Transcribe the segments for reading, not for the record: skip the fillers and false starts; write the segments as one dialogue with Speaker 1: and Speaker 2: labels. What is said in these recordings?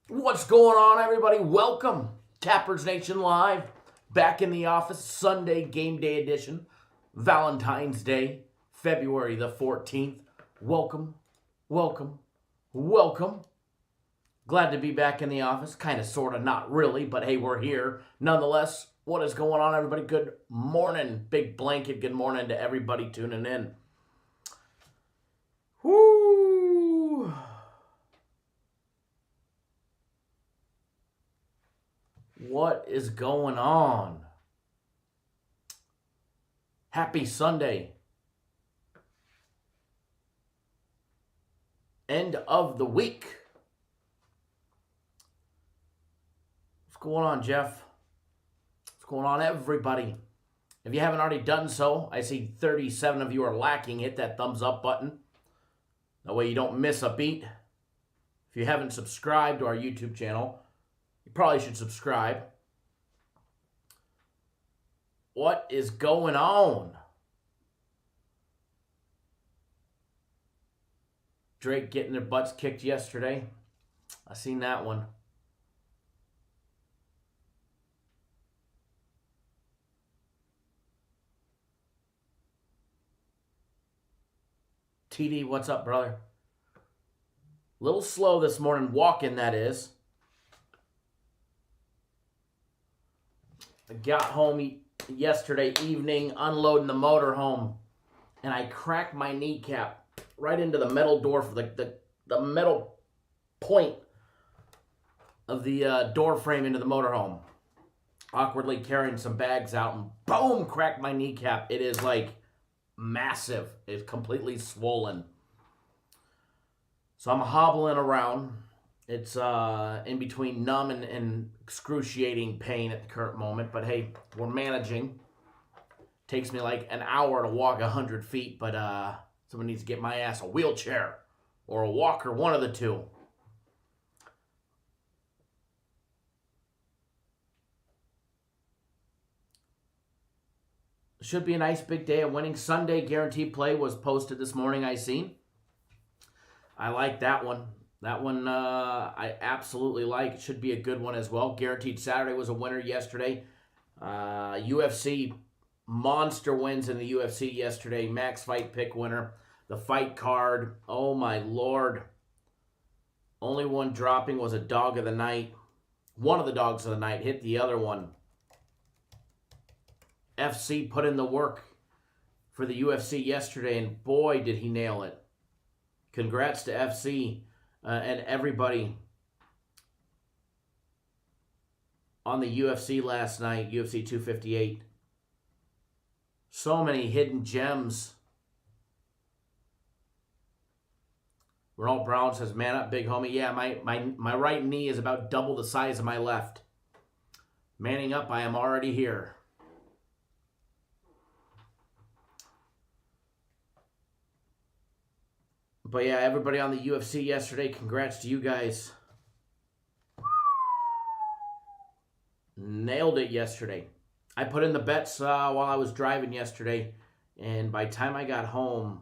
Speaker 1: What's going on, everybody? Welcome, Tappers Nation Live, back in the office, Sunday game day edition, Valentine's Day, February the 14th. Welcome, welcome, welcome. Glad to be back in the office, kind of, sort of, not really, but hey, we're here. Nonetheless, what is going on, everybody? Good morning, big blanket, good morning to everybody tuning in. Whoo! What is going on? Happy Sunday. End of the week. What's going on, Jeff? What's going on, everybody? If you haven't already done so, I see 37 of you are lacking. Hit that thumbs up button. That way you don't miss a beat. If you haven't subscribed to our YouTube channel, you probably should subscribe. What is going on? Drake getting their butts kicked yesterday. I seen that one. TD, what's up, brother? Little slow this morning, walking, that is. I got home yesterday evening, unloading the motorhome, and I cracked my kneecap right into the metal door for the metal point of the door frame into the motorhome. Awkwardly carrying some bags out, and boom, cracked my kneecap. It is like massive. It's completely swollen. So I'm hobbling around. It's in between numb and excruciating pain at the current moment. But hey, we're managing. Takes me like an hour to walk 100 feet. But someone needs to get my ass a wheelchair or a walker, one of the two. Should be a nice big day of winning. Sunday guaranteed play was posted this morning, I seen. I like that one. That one I absolutely like. It should be a good one as well. Guaranteed Saturday was a winner yesterday. UFC monster wins in the UFC yesterday. Max Fight Pick winner. The fight card, oh my lord. Only one dropping was a dog of the night. One of the dogs of the night hit the other one. FC put in the work for the UFC yesterday, and boy, did he nail it. Congrats to FC and everybody on the UFC last night, UFC 258. So many hidden gems. Ronald Brown says, man up, big homie. Yeah, my right knee is about double the size of my left. Manning up, I am already here. But yeah, everybody on the UFC yesterday, congrats to you guys. Nailed it yesterday. I put in the bets while I was driving yesterday, and by the time I got home,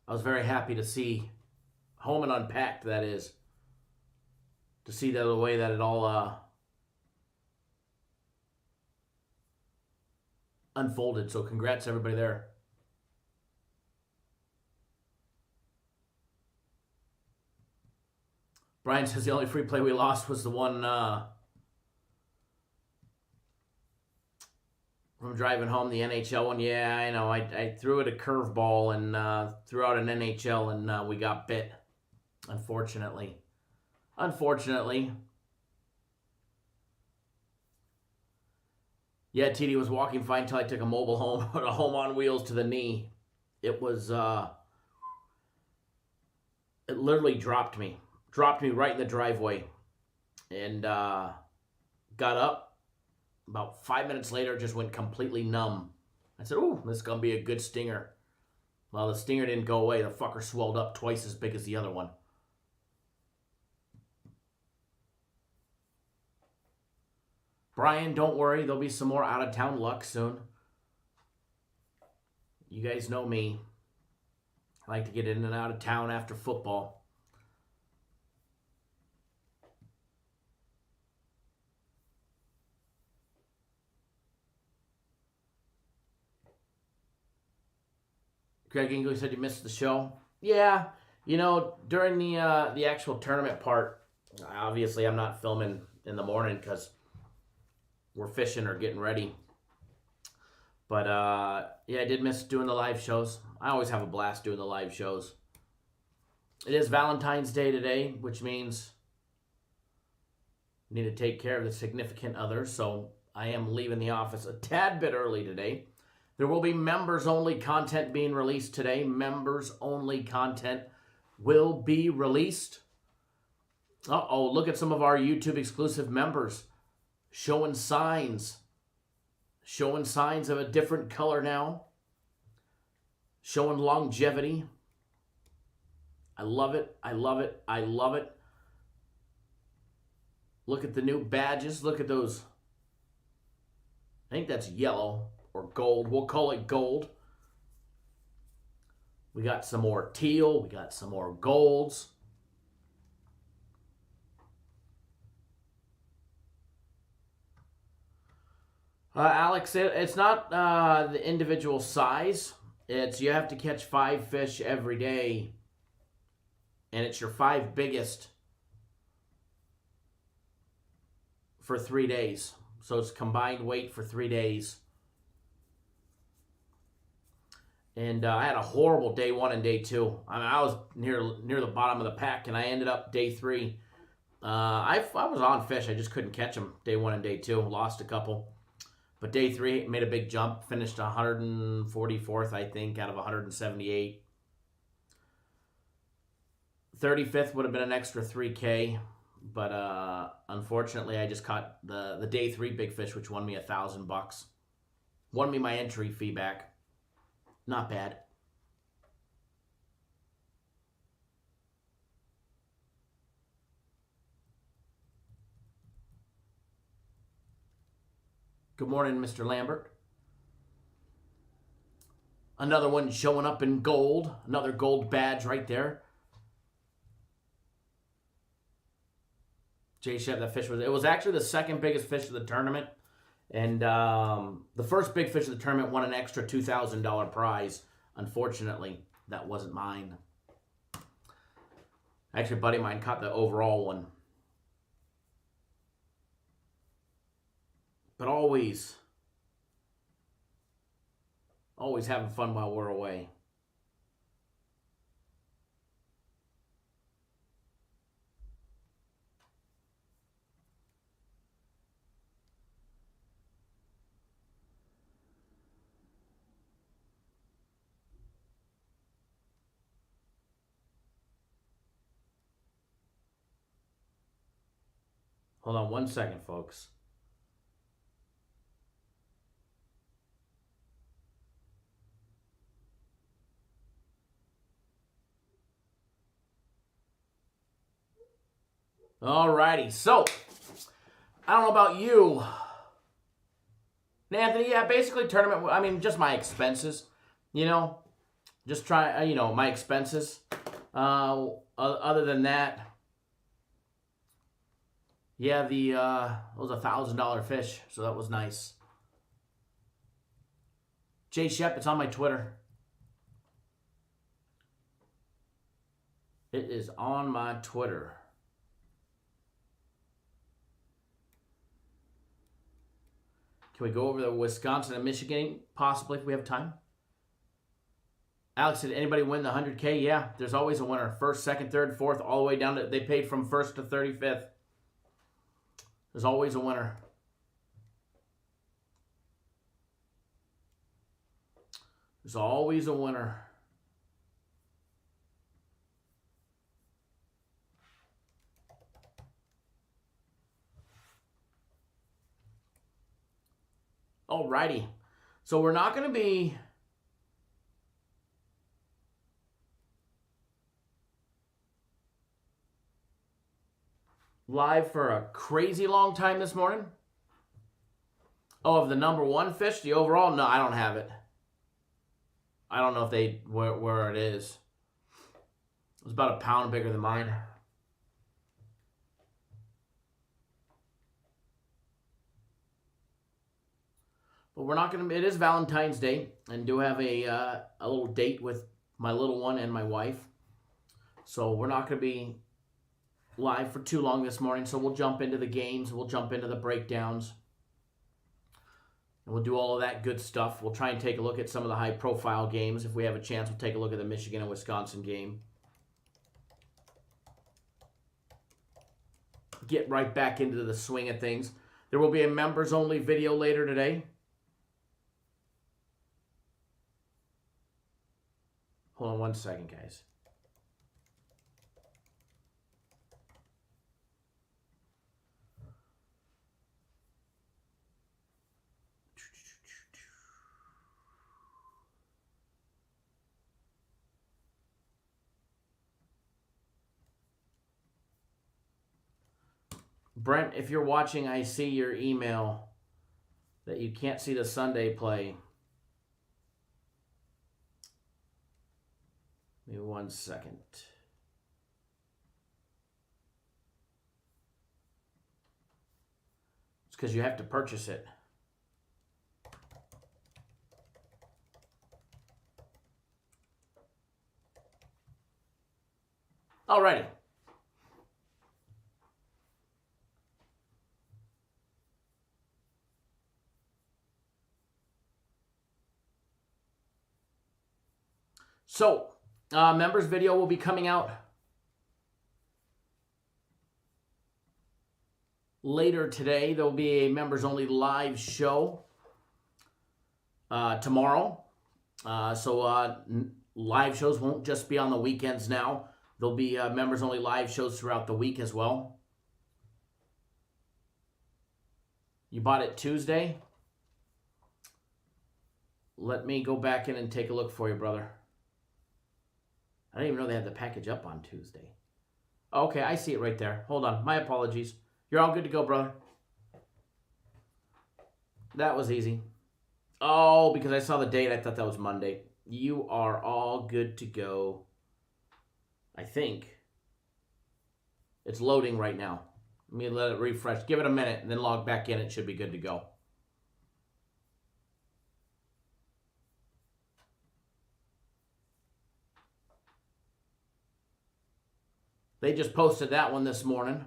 Speaker 1: I was very happy to see home and unpacked, that is, to see the way that it all unfolded. So congrats everybody there. Brian says the only free play we lost was the one from driving home, the NHL one. Yeah, I know. I threw it a curveball and threw out an NHL, and we got bit, unfortunately. Yeah, TD was walking fine until I took a mobile home, a home on wheels to the knee. It was, it literally dropped me right in the driveway, and got up. About 5 minutes later, just went completely numb. I said, ooh, this is going to be a good stinger. Well, the stinger didn't go away. The fucker swelled up twice as big as the other one. Brian, don't worry. There'll be some more out-of-town luck soon. You guys know me. I like to get in and out of town after football. Greg English said you missed the show. Yeah, you know, during the actual tournament part, obviously I'm not filming in the morning because we're fishing or getting ready. But yeah, I did miss doing the live shows. I always have a blast doing the live shows. It is Valentine's Day today, which means I need to take care of the significant other, so I am leaving the office a tad bit early today. There will be members-only content being released today. Members-only content will be released. Uh-oh, look at some of our YouTube-exclusive members showing signs. Showing signs of a different color now. Showing longevity. I love it. I love it. I love it. Look at the new badges. Look at those. I think that's yellow. Or gold. We'll call it gold. We got some more teal. We got some more golds. Alex, it's not the individual size. It's you have to catch 5 fish every day. And it's your 5 biggest for 3 days. So it's combined weight for 3 days. And I had a horrible day 1 and day 2. I mean, I was near the bottom of the pack, and I ended up day 3. I was on fish. I just couldn't catch them day 1 and day 2. Lost a couple. But day 3 made a big jump. Finished 144th, I think, out of 178. 35th would have been an extra 3K. But unfortunately, I just caught the day 3 big fish, which won me $1,000. Won me my entry fee back. Not bad. Good morning, Mr. Lambert. Another one showing up in gold. Another gold badge right there. Jay Shep, that fish was actually the second biggest fish of the tournament. And the first big fish of the tournament won an extra $2,000 prize. Unfortunately, that wasn't mine. Actually, a buddy of mine caught the overall one. But always having fun while we're away. Hold on 1 second, folks. Alrighty, so I don't know about you, Anthony. Yeah, basically tournament. I mean, just my expenses. Just try. My expenses. Other than that, yeah, it was $1,000 fish, so that was nice. Jay Shep, it's on my Twitter. It is on my Twitter. Can we go over the Wisconsin and Michigan possibly if we have time? Alex, did anybody win the 100K? Yeah, there's always a winner. First, second, third, fourth, all the way down to, they paid from first to 35th. There's always a winner. There's always a winner. Alrighty. So we're not going to be live for a crazy long time this morning. Oh, of the number one fish, the overall? No, I don't have it. I don't know if where it is. It was about a pound bigger than mine. But we're not going to, it is Valentine's Day, and do have a little date with my little one and my wife. So we're not going to be live for too long this morning, so we'll jump into the games, we'll jump into the breakdowns, and we'll do all of that good stuff. We'll try and take a look at some of the high-profile games. If we have a chance, we'll take a look at the Michigan and Wisconsin game. Get right back into the swing of things. There will be a members-only video later today. Hold on 1 second, guys. Brent, if you're watching, I see your email that you can't see the Sunday play. Give me 1 second. It's because you have to purchase it. Alrighty. So, members video will be coming out later today. There will be a members only live show tomorrow. Live shows won't just be on the weekends now. There'll be members only live shows throughout the week as well. You bought it Tuesday? Let me go back in and take a look for you, brother. I didn't even know they had the package up on Tuesday. Okay, I see it right there. Hold on. My apologies. You're all good to go, brother. That was easy. Oh, because I saw the date, I thought that was Monday. You are all good to go. I think. It's loading right now. Let me let it refresh. Give it a minute and then log back in. It should be good to go. They just posted that one this morning.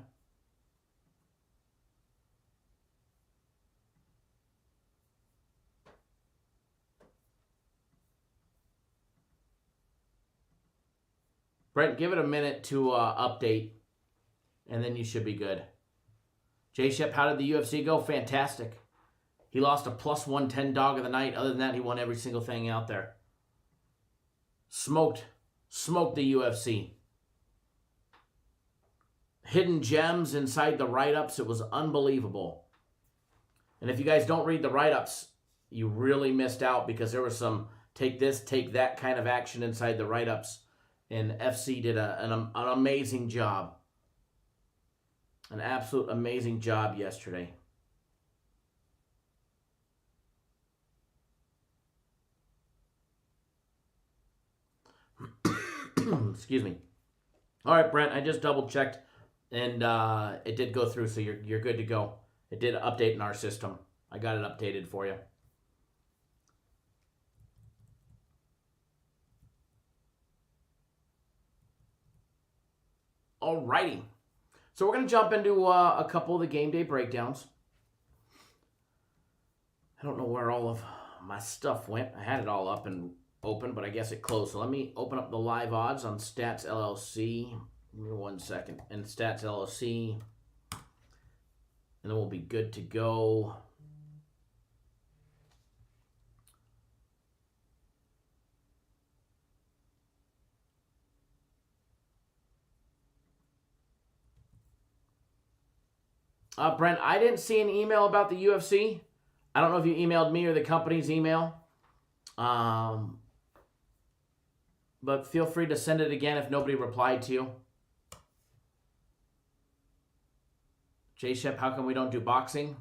Speaker 1: Brent, give it a minute to update, and then you should be good. Jay Shep, how did the UFC go? Fantastic. He lost a plus 110 dog of the night. Other than that, he won every single thing out there. Smoked the UFC. hidden gems inside the write-ups. It was unbelievable. And if you guys don't read the write-ups, you really missed out, because there was some take this, take that kind of action inside the write-ups. And FC did an amazing job. An absolute amazing job yesterday. Excuse me. All right, Brent, I just double-checked, and it did go through, so you're good to go. It did update in our system. I got it updated for you. All righty. So we're going to jump into a couple of the game day breakdowns. I don't know where all of my stuff went. I had it all up and open, but I guess it closed. So let me open up the live odds on Stats LLC. Give me 1 second. And Stats LLC. And then we'll be good to go. Brent, I didn't see an email about the UFC. I don't know if you emailed me or the company's email. But feel free to send it again if nobody replied to you. J Shep, how come we don't do boxing?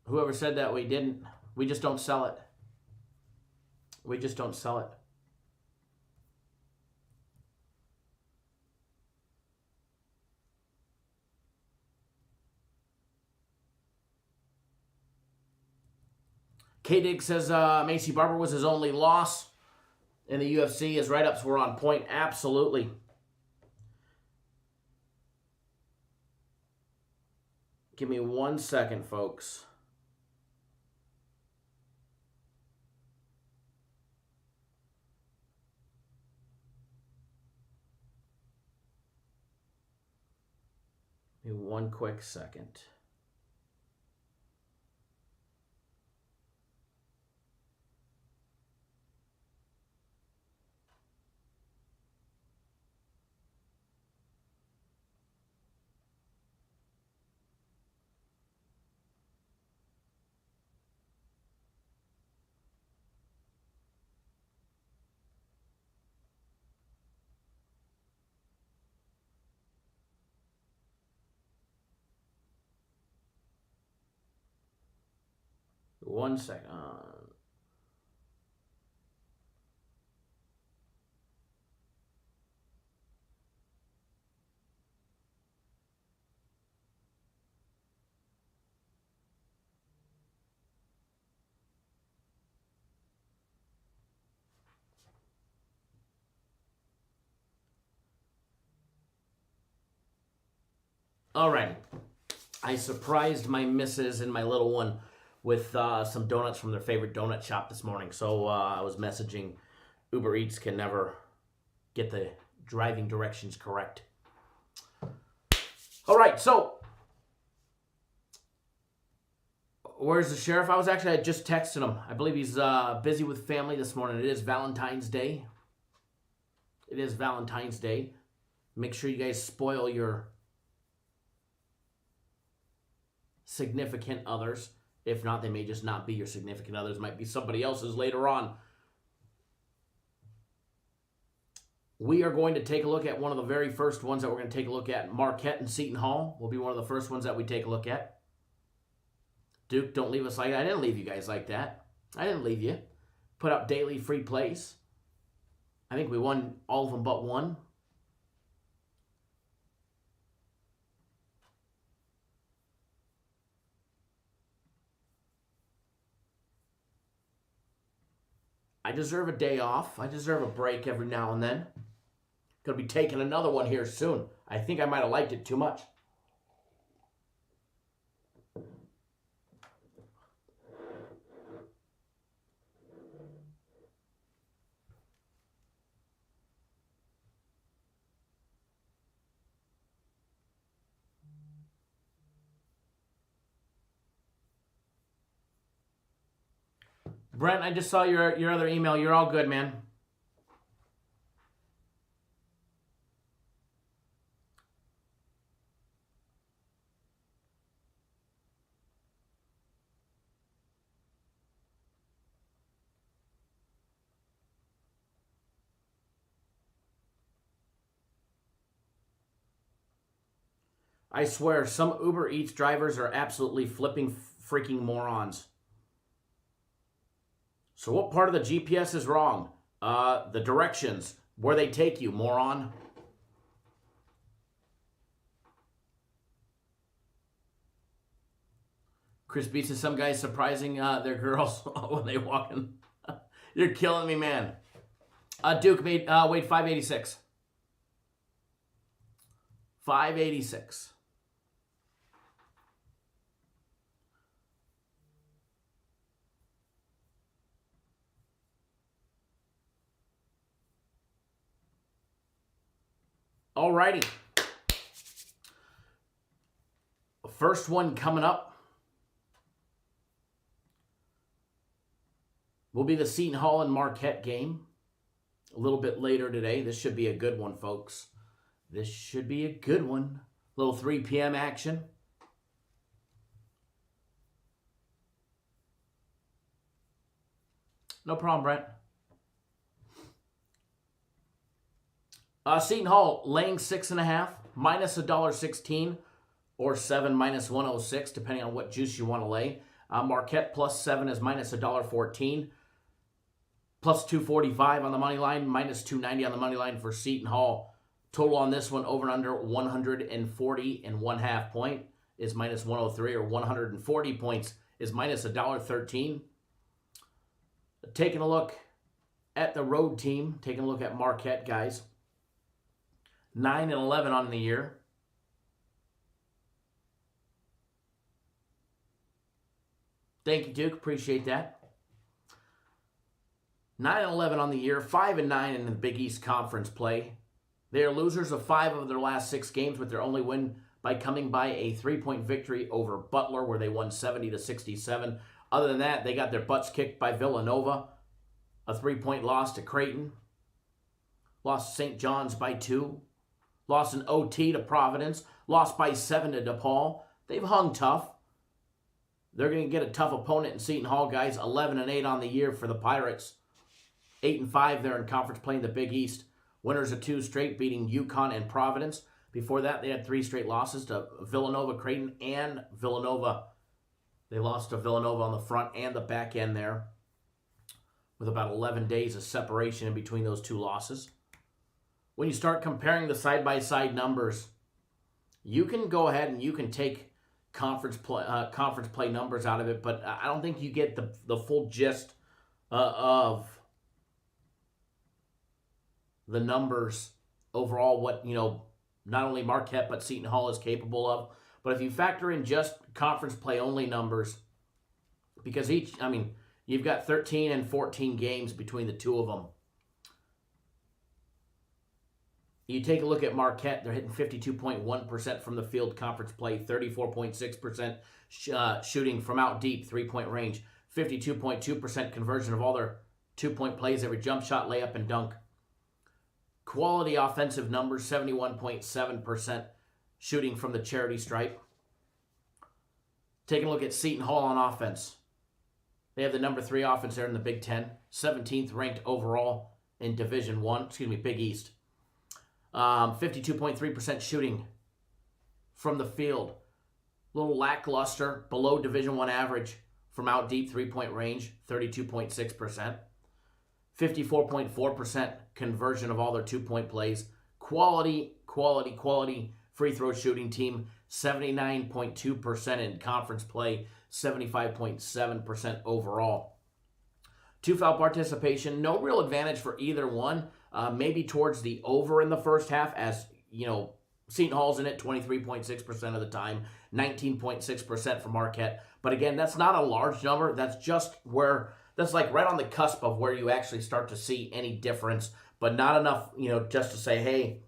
Speaker 1: Whoever said that, we didn't. We just don't sell it. We just don't sell it. K-Dig says Macy Barber was his only loss in the UFC. His write-ups were on point. Absolutely. Give me 1 second, folks. Give me 1 quick second. One second. All right. I surprised my missus and my little one with some donuts from their favorite donut shop this morning. So I was messaging Uber Eats can never get the driving directions correct. All right, so where's the sheriff? I just texted him. I believe he's busy with family this morning. It is Valentine's Day. It is Valentine's Day. Make sure you guys spoil your significant others. If not, they may just not be your significant others. Might be somebody else's later on. We are going to take a look at one of the very first ones that we're going to take a look at. Marquette and Seton Hall will be one of the first ones that we take a look at. Duke, don't leave us like that. I didn't leave you guys like that. I didn't leave you. Put out daily free plays. I think we won all of them but one. I deserve a day off. I deserve a break every now and then. Gonna be taking another one here soon. I think I might have liked it too much. Brent, I just saw your other email. You're all good, man. I swear, some Uber Eats drivers are absolutely flipping freaking morons. So what part of the GPS is wrong? The directions, where they take you, moron. Chris B says some guys surprising their girls when they walk in. You're killing me, man. Duke weighed 586. 586. Alrighty. First one coming up will be the Seton Hall and Marquette game. A little bit later today. This should be a good one, folks. This should be a good one. Little 3 p.m. action. No problem, Brent. Seton Hall laying 6.5, minus $1.16, or 7 minus 106, depending on what juice you want to lay. Marquette plus 7 is minus $1.14. Plus 245 on the money line, minus 290 on the money line for Seton Hall. Total on this one, over and under 140.5 point is minus 103, or 140 points is minus $1.13. Taking a look at the road team, taking a look at Marquette, guys. 9-11 on the year. Thank you, Duke. Appreciate that. 9-11 on the year, 5-9 in the Big East Conference play. They are losers of 5 of their last 6 games, with their only win by coming by a 3-point victory over Butler, where they won 70-67. Other than that, they got their butts kicked by Villanova, a 3-point loss to Creighton, lost to St. John's by 2, lost in OT to Providence, lost by 7 to DePaul. They've hung tough. They're going to get a tough opponent in Seton Hall, guys. 11-8 on the year for the Pirates. 8-5 there in conference play in the Big East. Winners of 2 straight, beating UConn and Providence. Before that, they had 3 straight losses to Villanova, Creighton, and Villanova. They lost to Villanova on the front and the back end there, with about 11 days of separation in between those 2 losses. When you start comparing the side-by-side numbers, you can go ahead and you can take conference play numbers out of it, but I don't think you get the full gist of the numbers overall, what, not only Marquette but Seton Hall is capable of. But if you factor in just conference play only numbers, because you've got 13 and 14 games between the 2 of them. You take a look at Marquette, they're hitting 52.1% from the field conference play, 34.6% shooting from out deep, 3-point range, 52.2% conversion of all their 2-point plays, every jump shot, layup, and dunk. Quality offensive numbers, 71.7% shooting from the charity stripe. Taking a look at Seton Hall on offense. They have the number 3 offense there in the Big Ten, 17th ranked overall in Big East. 52.3% shooting from the field. A little lackluster, below Division I average from out deep 3-point range, 32.6%. 54.4% conversion of all their 2-point plays. Quality free throw shooting team, 79.2% in conference play, 75.7% overall. 2 foul participation, no real advantage for either one. Maybe towards the over in the first half, as Seton Hall's in it 23.6% of the time, 19.6% for Marquette. But again, that's not a large number. That's like right on the cusp of where you actually start to see any difference, but not enough, just to say, hey,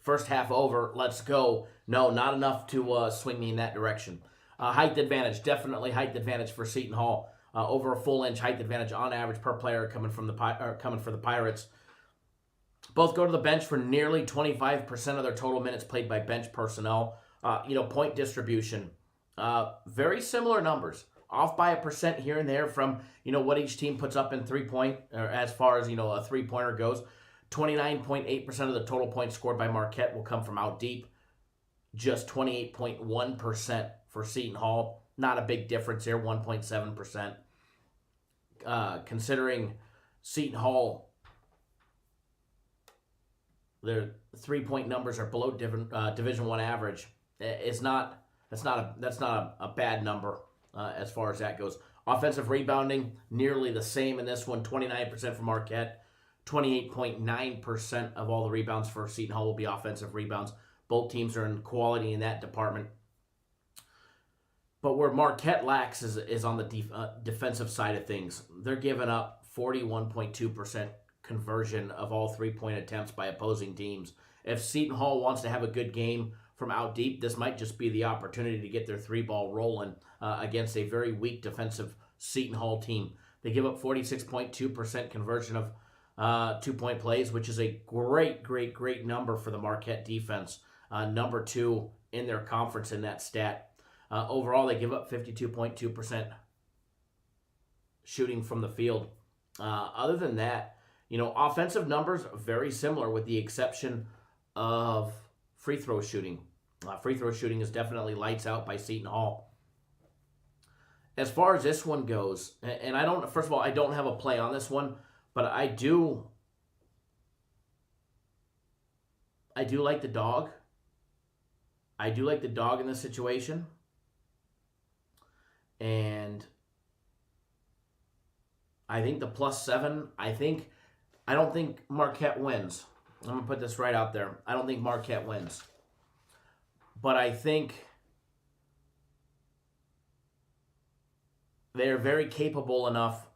Speaker 1: first half over, let's go. No, not enough to swing me in that direction. Height advantage, definitely height advantage for Seton Hall. Over a full inch height advantage on average per player coming for the Pirates. Both go to the bench for nearly 25% of their total minutes played by bench personnel. Point distribution, very similar numbers, off by 1% here and there from what each team puts up in 3-point, or as far as a 3-pointer goes. 29.8% of the total points scored by Marquette will come from out deep. Just 28.1% for Seton Hall. Not a big difference here, 1.7%. Considering Seton Hall, their 3-point numbers are below Division I average. That's not a bad number as far as that goes. Offensive rebounding, nearly the same in this one, 29% for Marquette. 28.9% of all the rebounds for Seton Hall will be offensive rebounds. Both teams are in quality in that department. But where Marquette lacks is on the defensive side of things. They're giving up 41.2% conversion of all 3-point attempts by opposing teams. If Seton Hall wants to have a good game from out deep, this might just be the opportunity to get their 3-ball rolling against a very weak defensive Seton Hall team. They give up 46.2% conversion of 2-point plays, which is a great number for the Marquette defense. Number 2 in their conference in that stat. Overall, they give up 52.2% shooting from the field. Other than that, offensive numbers very similar with the exception of free throw shooting. Free throw shooting is definitely lights out by Seton Hall. As far as this one goes, and I don't have a play on this one, but I do like the dog. I do like the dog in this situation. And I think the +7, I don't think Marquette wins. I'm going to put this right out there. I don't think Marquette wins. But I think they're very capable enough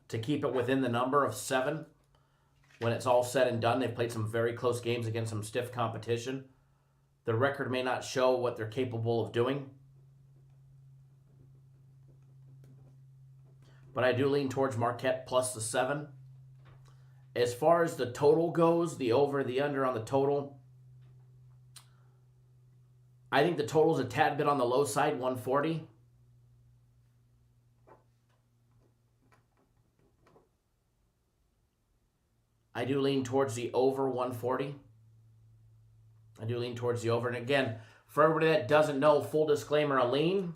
Speaker 1: to keep it within the number of 7 when it's all said and done. They've played some very close games against some stiff competition. The record may not show what they're capable of doing. But I do lean towards Marquette plus the 7. As far as the total goes, the over, the under on the total, I think the total's a tad bit on the low side, 140. I do lean towards the over 140. I do lean towards the over. And again, for everybody that doesn't know, full disclaimer, a lean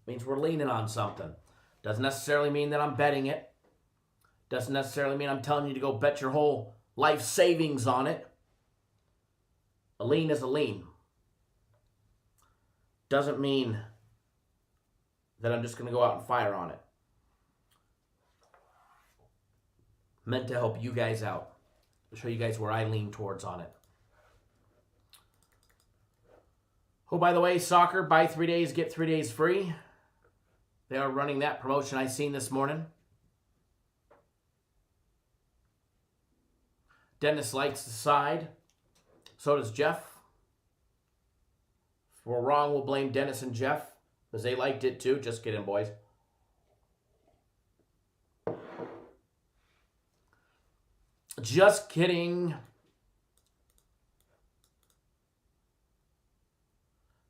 Speaker 1: means we're leaning on something. Doesn't necessarily mean that I'm betting it. Doesn't necessarily mean I'm telling you to go bet your whole life savings on it. A lean is a lean. Doesn't mean that I'm just going to go out and fire on it. Meant to help you guys out. Show you guys where I lean towards on it. Oh, by the way, soccer, buy 3 days, get 3 days free. They are running that promotion I seen this morning. Dennis likes the side. So does Jeff. If we're wrong, we'll blame Dennis and Jeff, because they liked it too. Just kidding, boys. Just kidding.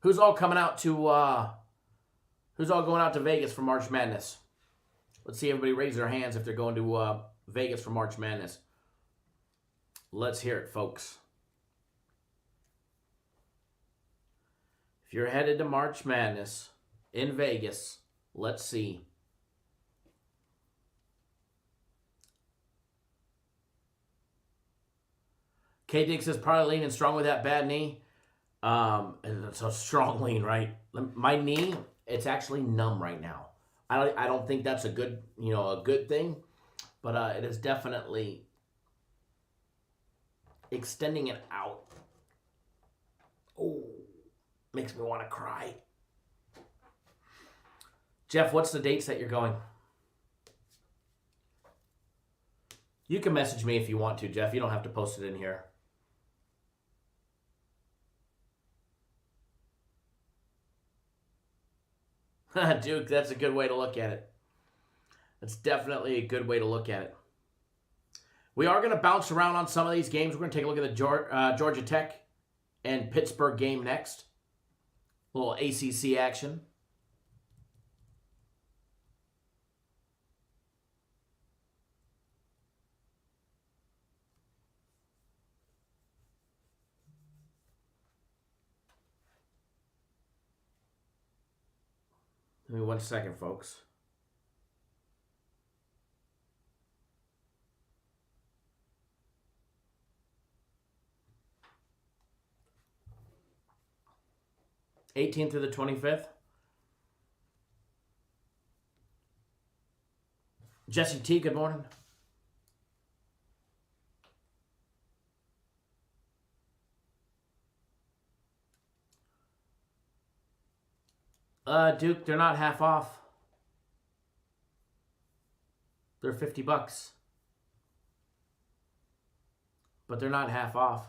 Speaker 1: Who's all coming out to who's all going out to Vegas for March Madness? Let's see everybody raise their hands if they're going to Vegas for March Madness. Let's hear it, folks. If you're headed to March Madness in Vegas, let's see. K-Dix is probably leaning strong with that bad knee. It's a strong lean, right? My knee, it's actually numb right now. I don't think that's a good thing, but it is definitely extending it out. Oh, makes me want to cry. Jeff, what's the dates that you're going? You can message me if you want to, Jeff. You don't have to post it in here. Duke, that's a good way to look at it. That's definitely a good way to look at it. We are going to bounce around on some of these games. We're going to take a look at the Georgia Tech and Pittsburgh game next. A little ACC action. Give me 1 second, folks. '18th through the 25th. Jesse T, good morning. Duke, they're not half off. They're $50. But they're not half off.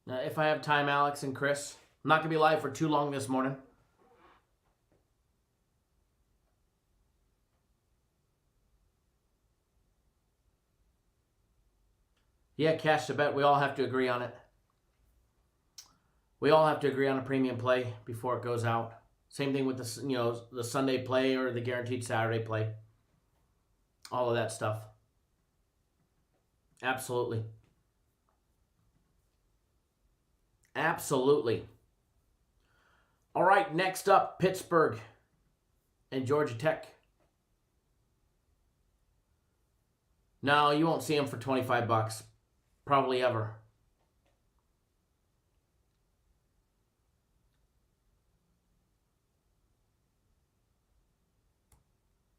Speaker 1: Now, if I have time, Alex and Chris, I'm not going to be live for too long this morning. Yeah, cash the bet. We all have to agree on it. We all have to agree on a premium play before it goes out. Same thing with the Sunday play or the guaranteed Saturday play. All of that stuff. Absolutely. Absolutely. All right, next up, Pittsburgh and Georgia Tech. No, you won't see them for $25. Probably ever.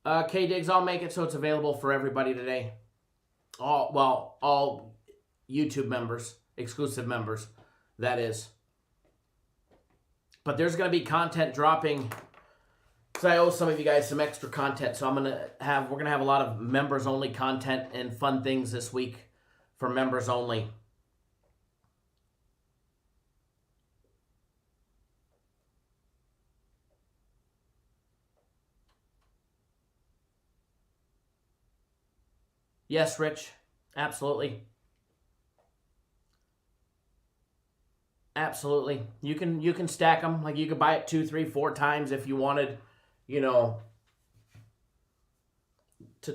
Speaker 1: K-Diggs, I'll make it so it's available for everybody today. All YouTube members, exclusive members, that is. But there's going to be content dropping, because I owe some of you guys some extra content. So we're going to have a lot of members only content and fun things this week for members only. Yes, Rich. Absolutely. Absolutely. You can stack them. Like, you could buy it 2, 3, 4 times if you wanted, to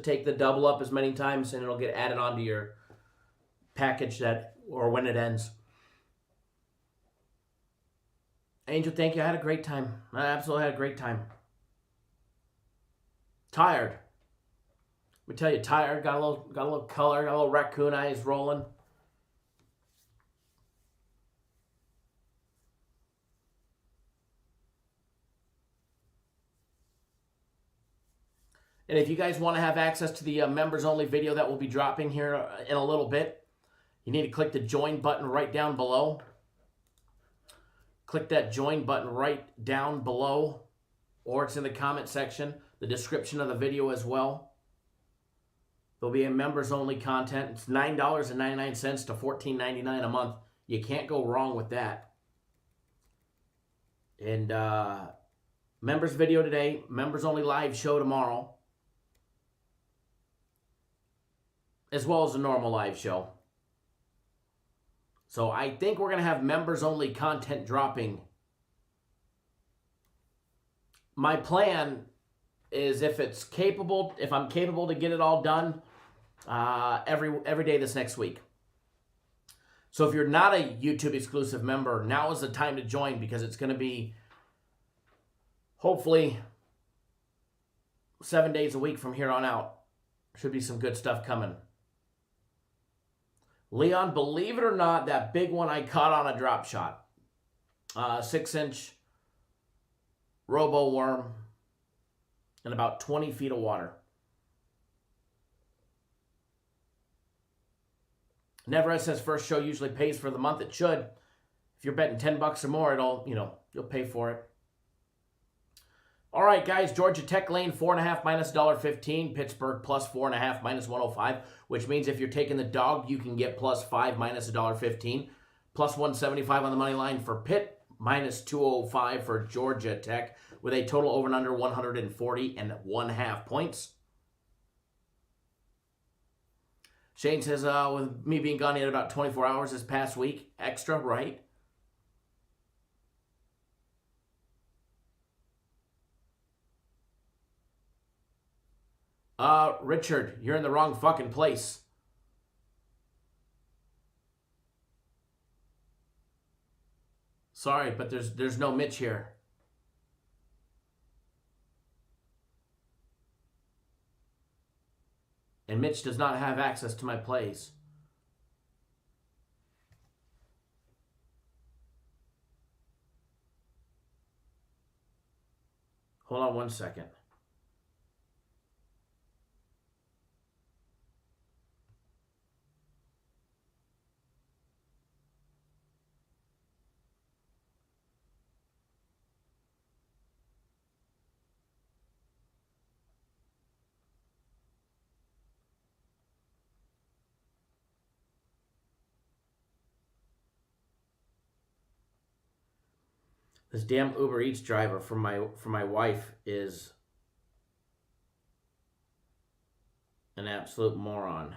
Speaker 1: take the double up as many times, and it'll get added onto your package or when it ends. Angel, thank you. I had a great time. I absolutely had a great time. Tired. Let me tell you, tired. Got a little color. Got a little raccoon eyes rolling. And if you guys want to have access to the members-only video that will be dropping here in a little bit, you need to click the join button right down below. Click that join button right down below, or it's in the comment section, the description of the video as well. There'll be a members-only content. It's $9.99 to $14.99 a month. You can't go wrong with that. And members video today, members-only live show tomorrow, as well as a normal live show. So I think we're going to have members-only content dropping. My plan is if I'm capable to get it all done, every day this next week. So if you're not a YouTube exclusive member, now is the time to join, because it's going to be hopefully 7 days a week from here on out. Should be some good stuff coming. Leon, believe it or not, that big one I caught on a drop shot. 6-inch robo worm in about 20 feet of water. Neverett says first show usually pays for the month. It should. If you're betting $10 or more, you'll pay for it. All right, guys, Georgia Tech lane 4.5 minus $1.15. Pittsburgh plus 4.5 minus 105, which means if you're taking the dog, you can get plus 5 minus $1.15. Plus 175 on the money line for Pitt, minus 205 for Georgia Tech, with a total over and under 140.5 points. Shane says, with me being gone, he had about 24 hours this past week. Extra, right? Richard, you're in the wrong fucking place. Sorry, but there's no Mitch here. And Mitch does not have access to my plays. Hold on one second. This damn Uber Eats driver for my wife is an absolute moron.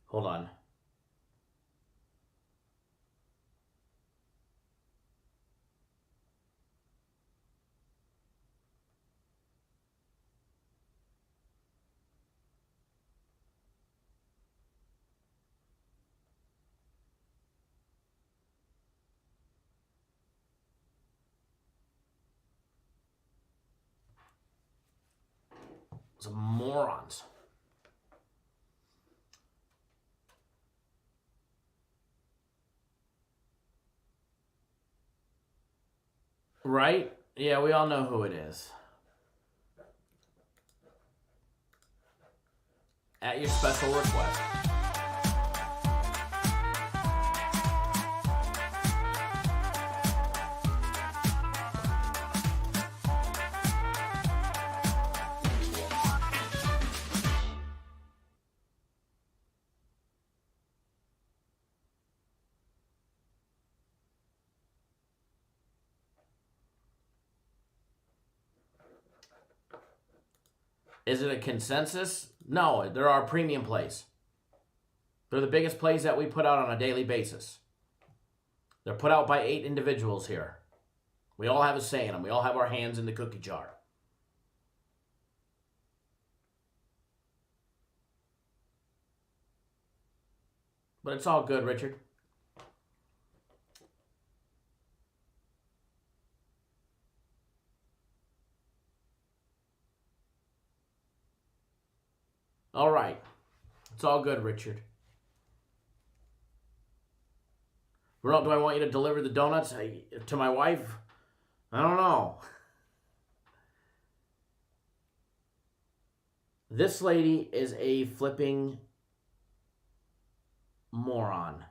Speaker 1: Hold on. Some morons. Right? Yeah, we all know who it is. At your special request. Is it a consensus? No, there are premium plays. They're the biggest plays that we put out on a daily basis. They're put out by 8 individuals here. We all have a say in them. We all have our hands in the cookie jar. But it's all good, Richard. All right. It's all good, Richard. Ronald, do I want you to deliver the donuts to my wife? I don't know. This lady is a flipping moron.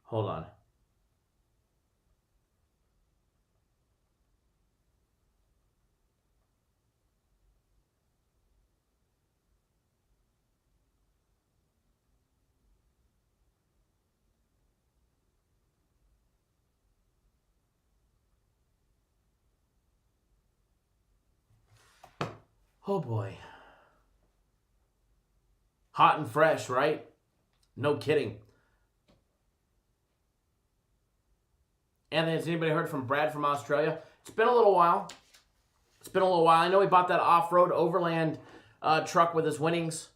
Speaker 1: Hold on. Oh boy. Hot and fresh, right? No kidding. And has anybody heard from Brad from Australia? It's been a little while. I know he bought that off-road overland truck with his winnings.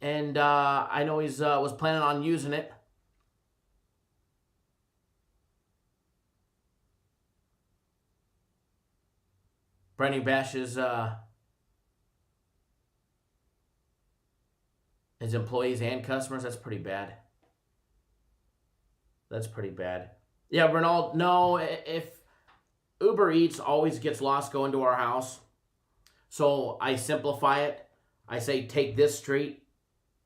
Speaker 1: And I know he's was planning on using it. Brendan bashes his employees and customers. That's pretty bad. Yeah, Renaud, no, if Uber Eats always gets lost going to our house, so I simplify it. I say take this street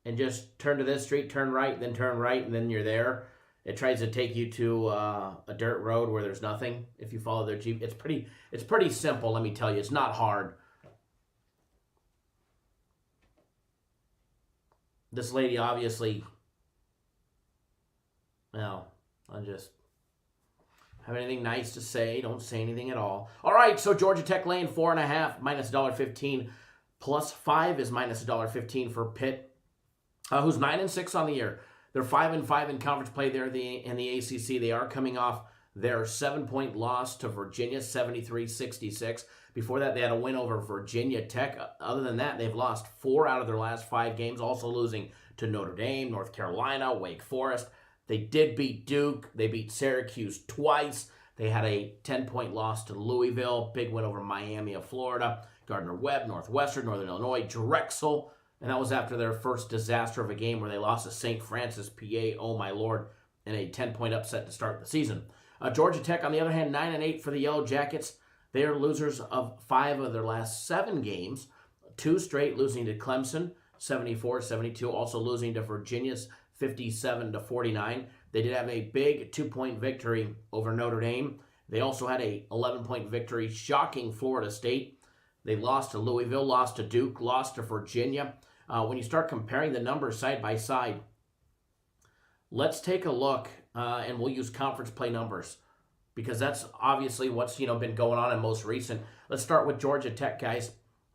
Speaker 1: and just turn to this street, turn right, then turn right, and then you're there. It tries to take you to a dirt road where there's nothing. If you follow their Jeep, it's pretty simple. Let me tell you, it's not hard. This lady obviously, well, I just have anything nice to say. Don't say anything at all. All right, so Georgia Tech laying 4.5 minus $1.15. +5 is minus $1.15 for Pitt, who's 9-6 on the year. They're 5-5 in conference play there in the ACC. They are coming off their 7-point loss to Virginia, 73-66. Before that, they had a win over Virginia Tech. Other than that, they've lost 4 out of their last 5 games, also losing to Notre Dame, North Carolina, Wake Forest. They did beat Duke. They beat Syracuse twice. They had a 10-point loss to Louisville, big win over Miami of Florida, Gardner-Webb, Northwestern, Northern Illinois, Drexel, and that was after their first disaster of a game where they lost to St. Francis, PA, oh my lord, in a 10-point upset to start the season. Georgia Tech, on the other hand, 9-8 for the Yellow Jackets. They are losers of 5 of their last 7 games, 2 straight losing to Clemson, 74-72, also losing to Virginia's 57-49. They did have a big 2-point victory over Notre Dame. They also had a 11-point victory, shocking Florida State. They lost to Louisville, lost to Duke, lost to Virginia. When you start comparing the numbers side by side, let's take a look, and we'll use conference play numbers because that's obviously what's been going on in most recent. Let's start with Georgia Tech, guys.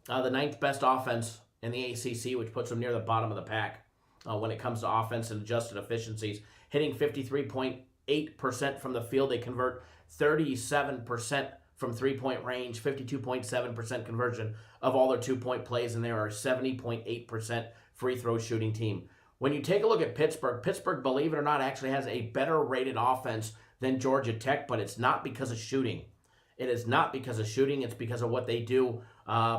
Speaker 1: The 9th best offense in the ACC, which puts them near the bottom of the pack when it comes to offense and adjusted efficiencies. Hitting 53.8% from the field. They convert 37% from 3-point range, 52.7% conversion of all their 2-point plays, and they are a 70.8% free throw shooting team. When you take a look at Pittsburgh, believe it or not, actually has a better rated offense than Georgia Tech, but it's not because of shooting. It is not because of shooting. It's because of what they do,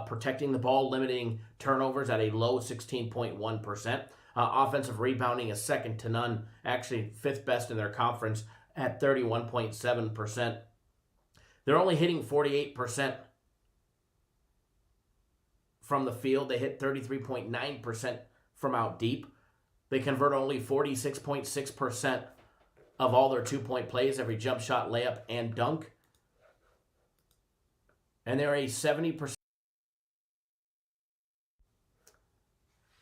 Speaker 1: protecting the ball, limiting turnovers at a low 16.1%. Offensive rebounding is second to none, actually 5th best in their conference at 31.7%. They're only hitting 48% from the field. They hit 33.9% from out deep. They convert only 46.6% of all their 2-point plays, every jump shot, layup, and dunk. And they're a 70%.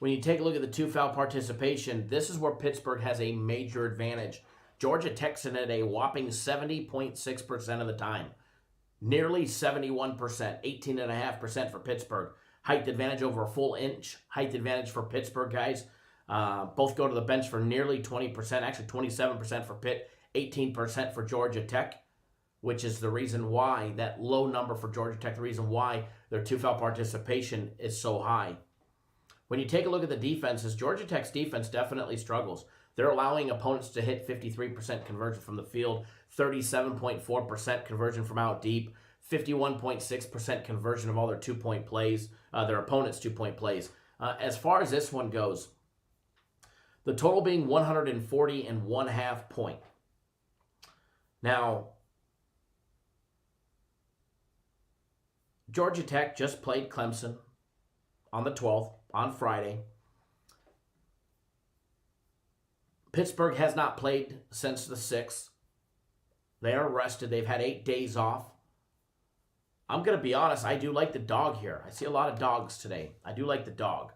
Speaker 1: When you take a look at the 2-foul participation, this is where Pittsburgh has a major advantage. Georgia Tech's in at a whopping 70.6% of the time. Nearly 71%, 18.5% for Pittsburgh. Height advantage over a full inch. Height advantage for Pittsburgh, guys. Both go to the bench for nearly 20%, actually 27% for Pitt, 18% for Georgia Tech, which is the reason why that low number for Georgia Tech, the reason why their 2-foul participation is so high. When you take a look at the defenses, Georgia Tech's defense definitely struggles. They're allowing opponents to hit 53% conversion from the field, 37.4% conversion from out deep, 51.6% conversion of all their 2-point plays, their opponents' 2-point plays. As far as this one goes, the total being 140.5 points. Now, Georgia Tech just played Clemson on the 12th, on Friday. Pittsburgh has not played since the 6th. They are rested. They've had 8 days off. I'm going to be honest, I do like the dog here. I see a lot of dogs today. I do like the dog.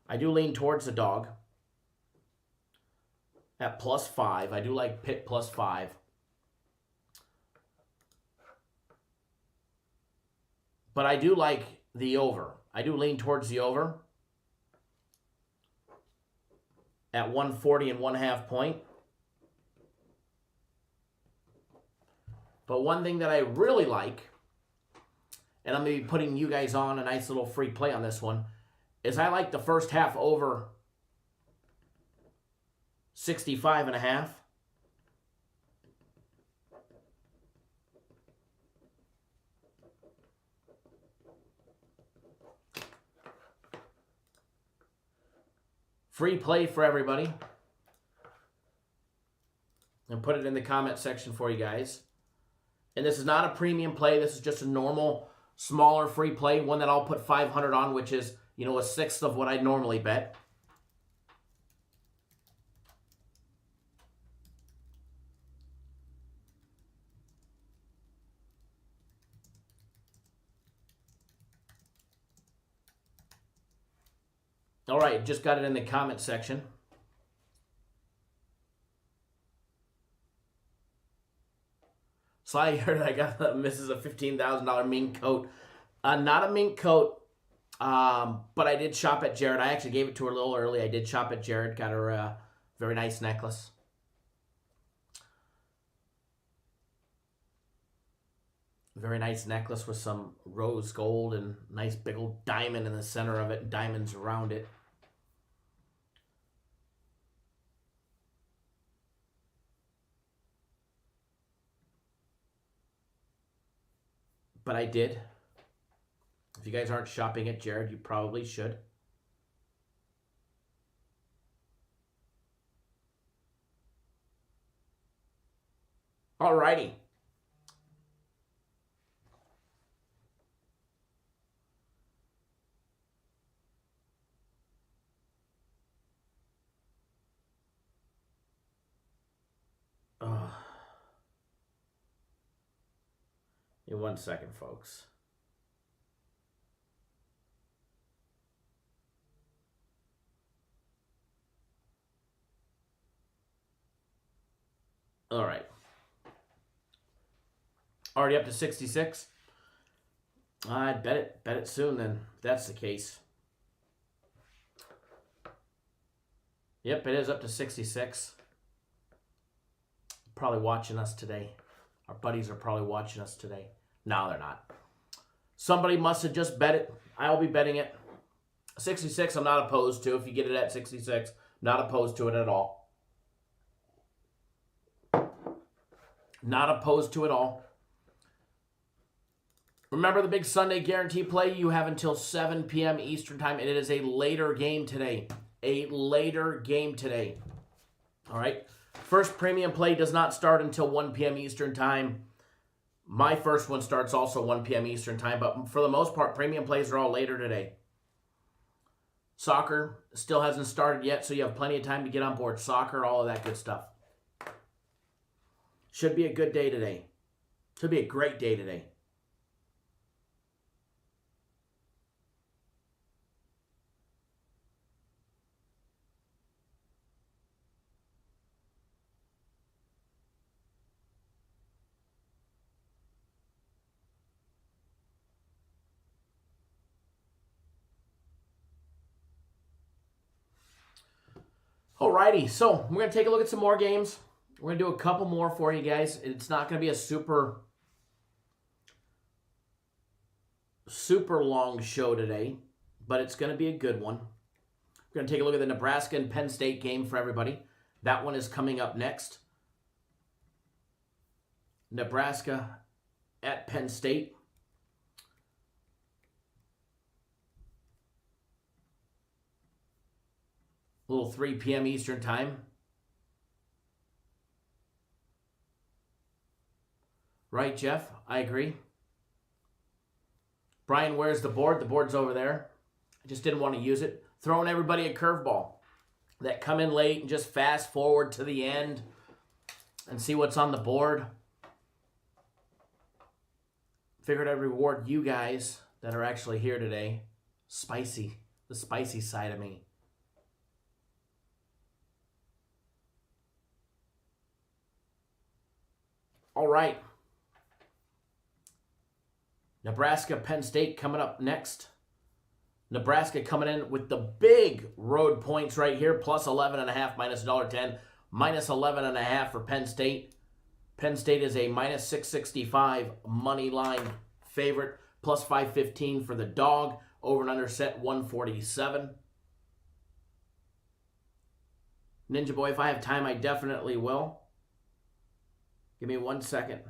Speaker 1: I do lean towards the dog at +5. I do like Pitt +5. But I do like the over. I do lean towards the over at 140.5 points. But one thing that I really like, and I'm going to be putting you guys on a nice little free play on this one, is I like the first half over 65.5. Free play for everybody. And put it in the comment section for you guys. And this is not a premium play. This is just a normal, smaller free play. One that I'll put 500 on, which is, a sixth of what I'd normally bet. All right, just got it in the comment section. Sly heard I got Mrs. a $15,000 mink coat. Not a mink coat. But I did shop at Jared. I actually gave it to her a little early. I did shop at Jared. Got her a very nice necklace. Very nice necklace with some rose gold and nice big old diamond in the center of it and diamonds around it. But I did. If you guys aren't shopping at Jared, you probably should. Alrighty. In 1 second, folks. All right. Already up to 66. I'd bet it soon then, if that's the case. Yep, it is up to 66. Probably watching us today. Our buddies are probably watching us today. No, they're not. Somebody must have just bet it. I'll be betting it. 66, I'm not opposed to. If you get it at 66, not opposed to it at all. Not opposed to it all. Remember the big Sunday guarantee play? You have until 7 p.m. Eastern time. It is a later game today. A later game today. All right. First premium play does not start until 1 p.m. Eastern time. My first one starts also 1 p.m. Eastern time, but for the most part, premium plays are all later today. Soccer still hasn't started yet, so you have plenty of time to get on board. Soccer, all of that good stuff. Should be a good day today. Should be a great day today. Alrighty, so we're going to take a look at some more games. We're going to do a couple more for you guys. It's not going to be a super long show today, but it's going to be a good one. We're going to take a look at the Nebraska and Penn State game for everybody. That one is coming up next. Nebraska at Penn State. A little 3 p.m. Eastern time. Right, Jeff? I agree. Brian, where's the board? The board's over there. I just didn't want to use it. Throwing everybody a curveball. That come in late and just fast forward to the end and see what's on the board. Figured I'd reward you guys that are actually here today. Spicy. The spicy side of me. All right. Nebraska, Penn State coming up next. Nebraska coming in with the big road points right here. Plus 11.5, minus $1.10. Minus 11.5 for Penn State. Penn State is a minus 665 money line favorite. Plus 515 for the dog. Over and under set 147. Ninja Boy, if I have time, I definitely will. Give me 1 second.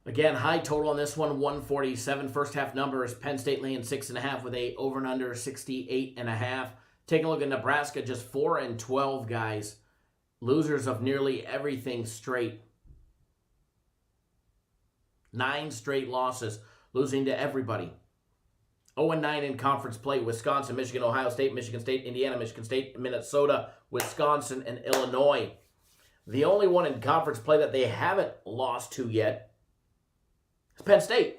Speaker 1: Again, high total on this one, 147. First half number is Penn State laying 6.5 with a over and under 68.5. Taking a look at Nebraska, just 4-12 guys. Losers of nearly everything straight. 9 straight losses, losing to everybody. 0-9 in conference play. Wisconsin, Michigan, Ohio State, Michigan State, Indiana, Michigan State, Minnesota, Wisconsin, and Illinois. The only one in conference play that they haven't lost to yet is Penn State.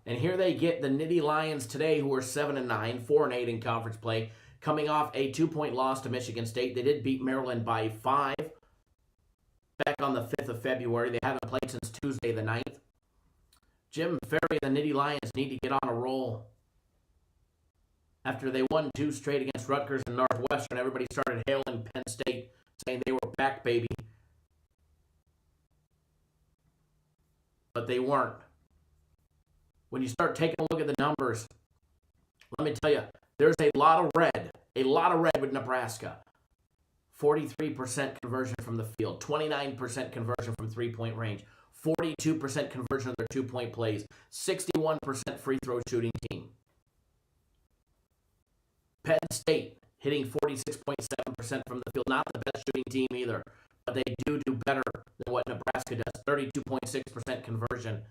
Speaker 1: And here they get the Nittany Lions today, who are 7-9, 4-8 in conference play, coming off a 2-point loss to Michigan State. They did beat Maryland by 5 back on the 5th of February. They haven't played since Tuesday the 9th. Jim Ferry and the Nittany Lions need to get on a roll. After they won 2 straight against Rutgers and Northwestern, everybody started hailing Penn State, saying they were back, baby. But they weren't. When you start taking a look at the numbers, let me tell you, there's a lot of red with Nebraska. 43% conversion from the field, 29% conversion from three-point range, 42% conversion of their two-point plays, 61% free throw shooting team. Penn State hitting 46.7% from the field, not the best shooting team either, but they do better than what Nebraska does, 32.6% conversion.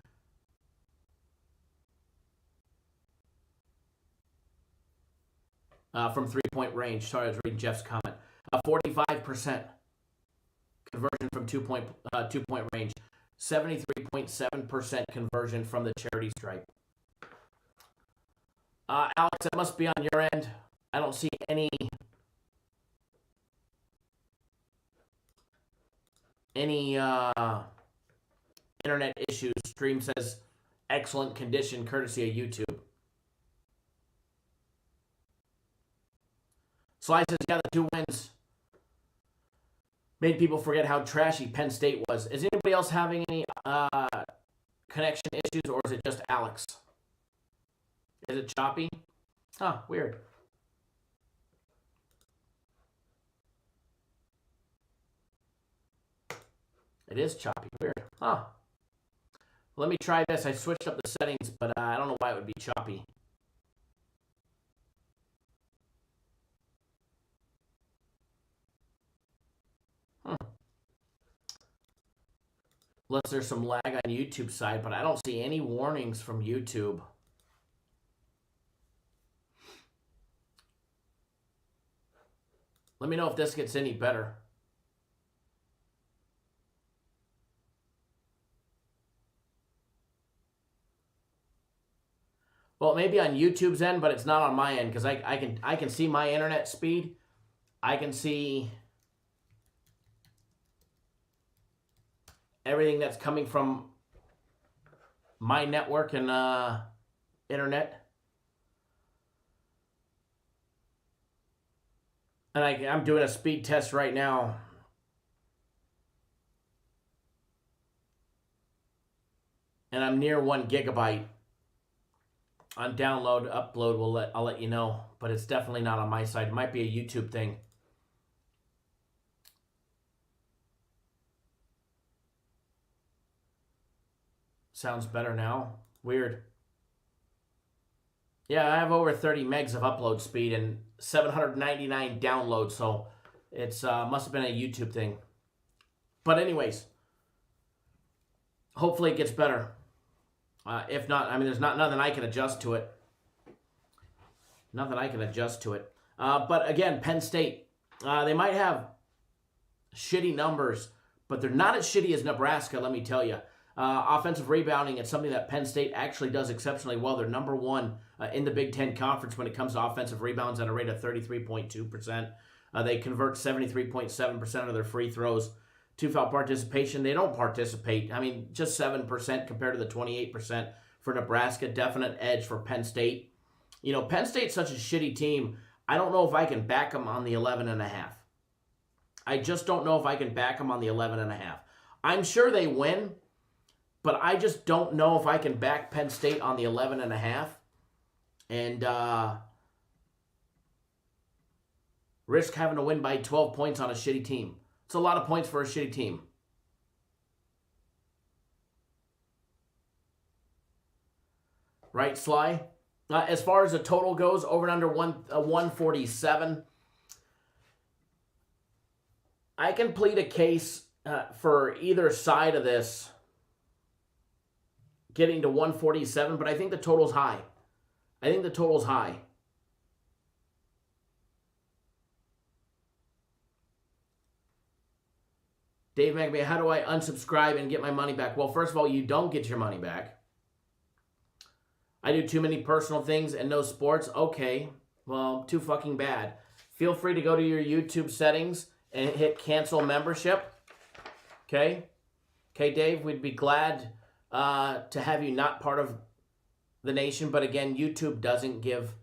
Speaker 1: From three-point range. Sorry, I was reading Jeff's comment. 45% conversion from two-point range. 73.7% conversion from the charity stripe. Alex, that must be on your end. I don't see any internet issues. Stream says excellent condition, courtesy of YouTube. Sly says, yeah, the 2 wins made people forget how trashy Penn State was. Is anybody else having any connection issues, or is it just Alex? Is it choppy? Huh, weird. It is choppy, weird. Huh. Let me try this. I switched up the settings, but I don't know why it would be choppy. Unless there's some lag on YouTube side, but I don't see any warnings from YouTube. Let me know if this gets any better. Well, maybe on YouTube's end, but it's not on my end because I can see my internet speed. I can see everything that's coming from my network and internet. And I'm doing a speed test right now. And I'm near 1 gigabyte. On download, upload, I'll let you know. But it's definitely not on my side. It might be a YouTube thing. Sounds better now. Weird. Yeah, I have over 30 megs of upload speed and 799 downloads, so it's must have been a YouTube thing. But anyways, hopefully it gets better. If not, I mean, there's nothing I can adjust to it. Nothing I can adjust to it. But again, Penn State, they might have shitty numbers, but they're not as shitty as Nebraska, let me tell you. Offensive rebounding, it's something that Penn State actually does exceptionally well. They're number 1 in the Big Ten Conference when it comes to offensive rebounds at a rate of 33.2%. They convert 73.7% of their free throws. 2-foul participation, they don't participate. I mean, just 7% compared to the 28% for Nebraska. Definite edge for Penn State. You know, Penn State's such a shitty team. I don't know if I can back them on the 11.5. I just don't know if I can back them on the 11.5. I'm sure they win, but I just don't know if I can back Penn State on the 11.5 and risk having to win by 12 points on a shitty team. It's a lot of points for a shitty team. Right, Sly? As far as the total goes, over and under 147. I can plead a case for either side of this getting to 147, but I think the total's high. I think the total's high. Dave McAbey, how do I unsubscribe and get my money back? Well, first of all, you don't get your money back. I do too many personal things and no sports. Okay, well, too fucking bad. Feel free to go to your YouTube settings and hit cancel membership. Okay? Okay, Dave, we'd be glad to have you not part of the nation. But again, YouTube doesn't give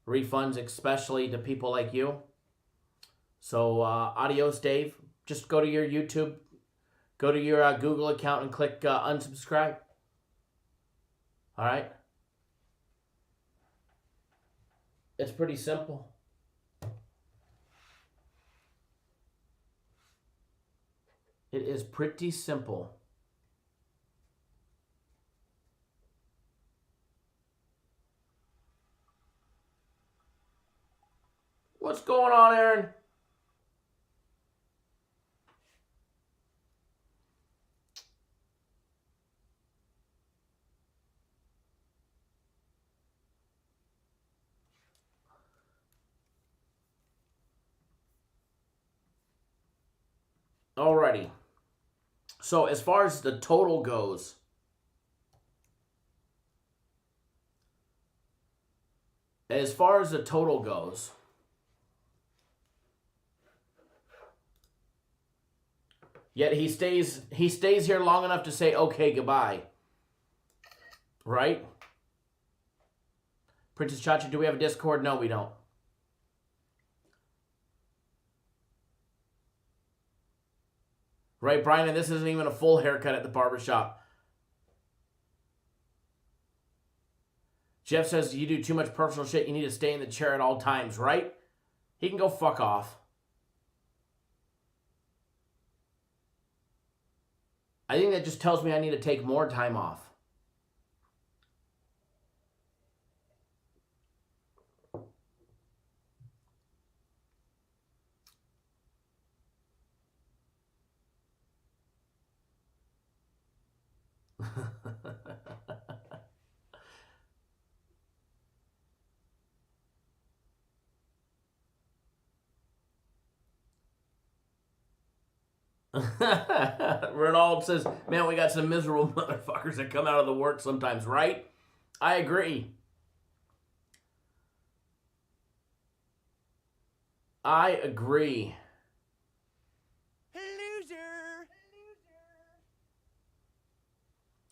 Speaker 1: refunds, especially to people like you. So, adios, Dave. Just go to your YouTube, go to your Google account and click unsubscribe. All right? It's pretty simple. It is pretty simple. What's going on, Aaron? Alrighty. So as far as the total goes, yet he stays here long enough to say okay, goodbye. Right? Princess Chacha, do we have a Discord? No, we don't. Right, Brian, and this isn't even a full haircut at the barbershop. Jeff says you do too much personal shit. You need to stay in the chair at all times, right? He can go fuck off. I think that just tells me I need to take more time off. Ronald says, man, we got some miserable motherfuckers that come out of the work sometimes, right? I agree. I agree.
Speaker 2: Loser.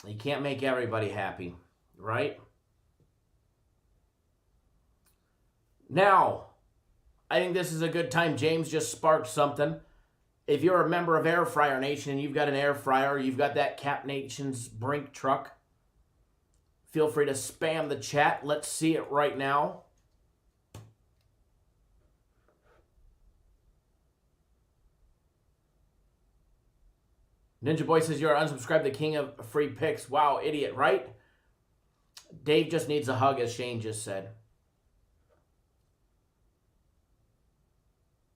Speaker 1: You can't make everybody happy, right? Now, I think this is a good time. James just sparked something. If you're a member of Air Fryer Nation and you've got an air fryer, you've got that Cap Nation's Brink truck, feel free to spam the chat. Let's see it right now. Ninja Boy says you're unsubscribed, the king of free picks. Wow, idiot, right? Dave just needs a hug, as Shane just said.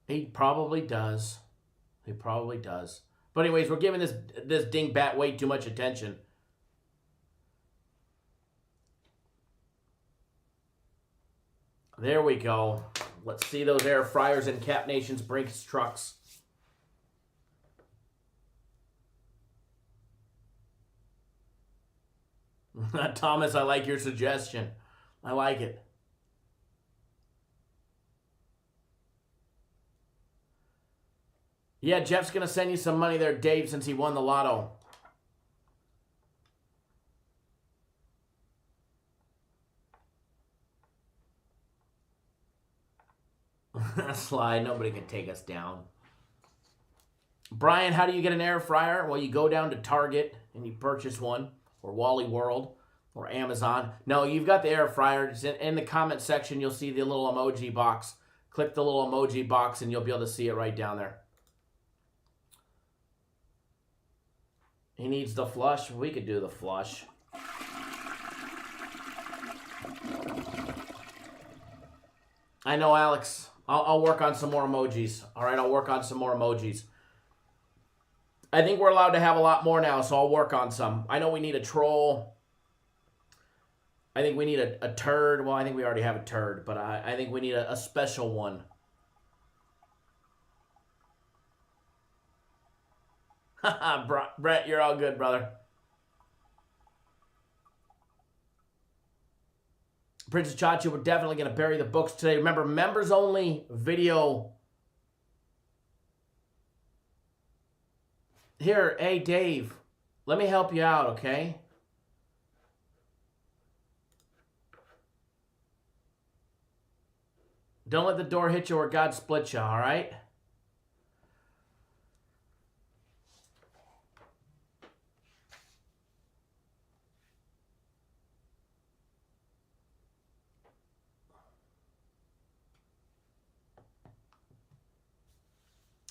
Speaker 1: He probably does. He probably does. But anyways, we're giving this dingbat way too much attention. There we go. Let's see those air fryers and Cap Nation's Brinks trucks. Thomas, I like your suggestion. I like it. Yeah, Jeff's going to send you some money there, Dave, since he won the lotto. Sly, nobody can take us down. Brian, how do you get an air fryer? Well, you go down to Target and you purchase one, or Wally World, or Amazon. No, you've got the air fryer. It's in the comment section, you'll see the little emoji box. Click the little emoji box and you'll be able to see it right down there. He needs the flush. We could do the flush. I know, Alex. I'll work on some more emojis. All right, I'll work on some more emojis. I think we're allowed to have a lot more now, so I'll work on some. I know we need a troll. I think we need a turd. Well, I think we already have a turd, but I think we need a special one. Brett, you're all good, brother. Princess Chachi, we're definitely going to bury the books today. Remember, members only video. Here, hey, Dave, let me help you out, okay? Don't let the door hit you or God split you, all right?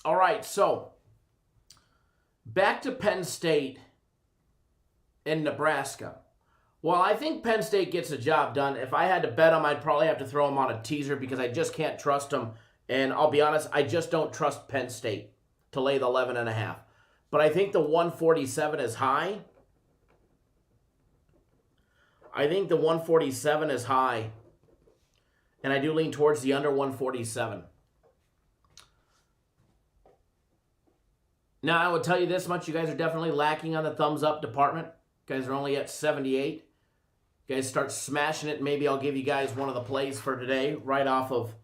Speaker 1: All right, so back to Penn State and Nebraska. Well, I think Penn State gets the job done. If I had to bet them, I'd probably have to throw them on a teaser because I just can't trust them. And I'll be honest, I just don't trust Penn State to lay the 11.5. But I think the 147 is high. I think the 147 is high. And I do lean towards the under 147. Now, I would tell you this much. You guys are definitely lacking on the thumbs up department. You guys are only at 78. You guys start smashing it. Maybe I'll give you guys one of the plays for today right off of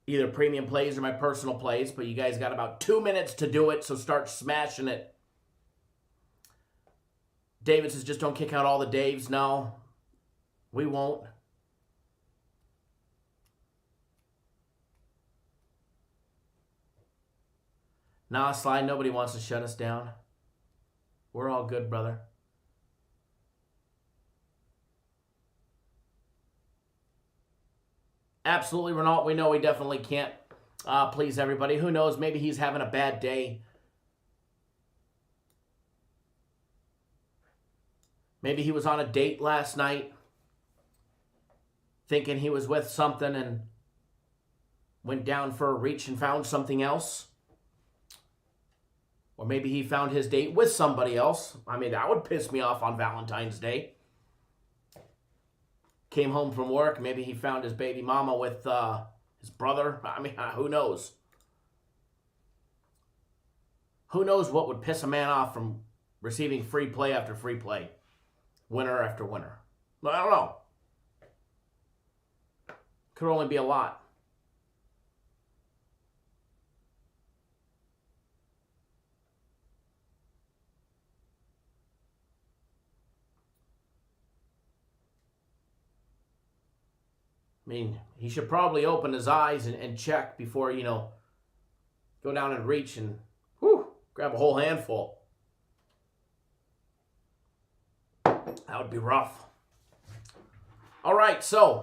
Speaker 1: either premium plays or my personal plays. But you guys got about 2 minutes to do it, so start smashing it. David says, just don't kick out all the Daves. No, we won't. Nah, Sly, nobody wants to shut us down. We're all good, brother. Absolutely, Renault. We know we definitely can't please everybody. Who knows? Maybe he's having a bad day. Maybe he was on a date last night thinking he was with something and went down for a reach and found something else. Or maybe he found his date with somebody else. I mean, that would piss me off on Valentine's Day. Came home from work. Maybe he found his baby mama with his brother. I mean, who knows? Who knows what would piss a man off from receiving free play after free play? Winner after winner. I don't know. Could only be a lot. I mean, he should probably open his eyes and check before, go down and reach and grab a whole handful. That would be rough. All right, so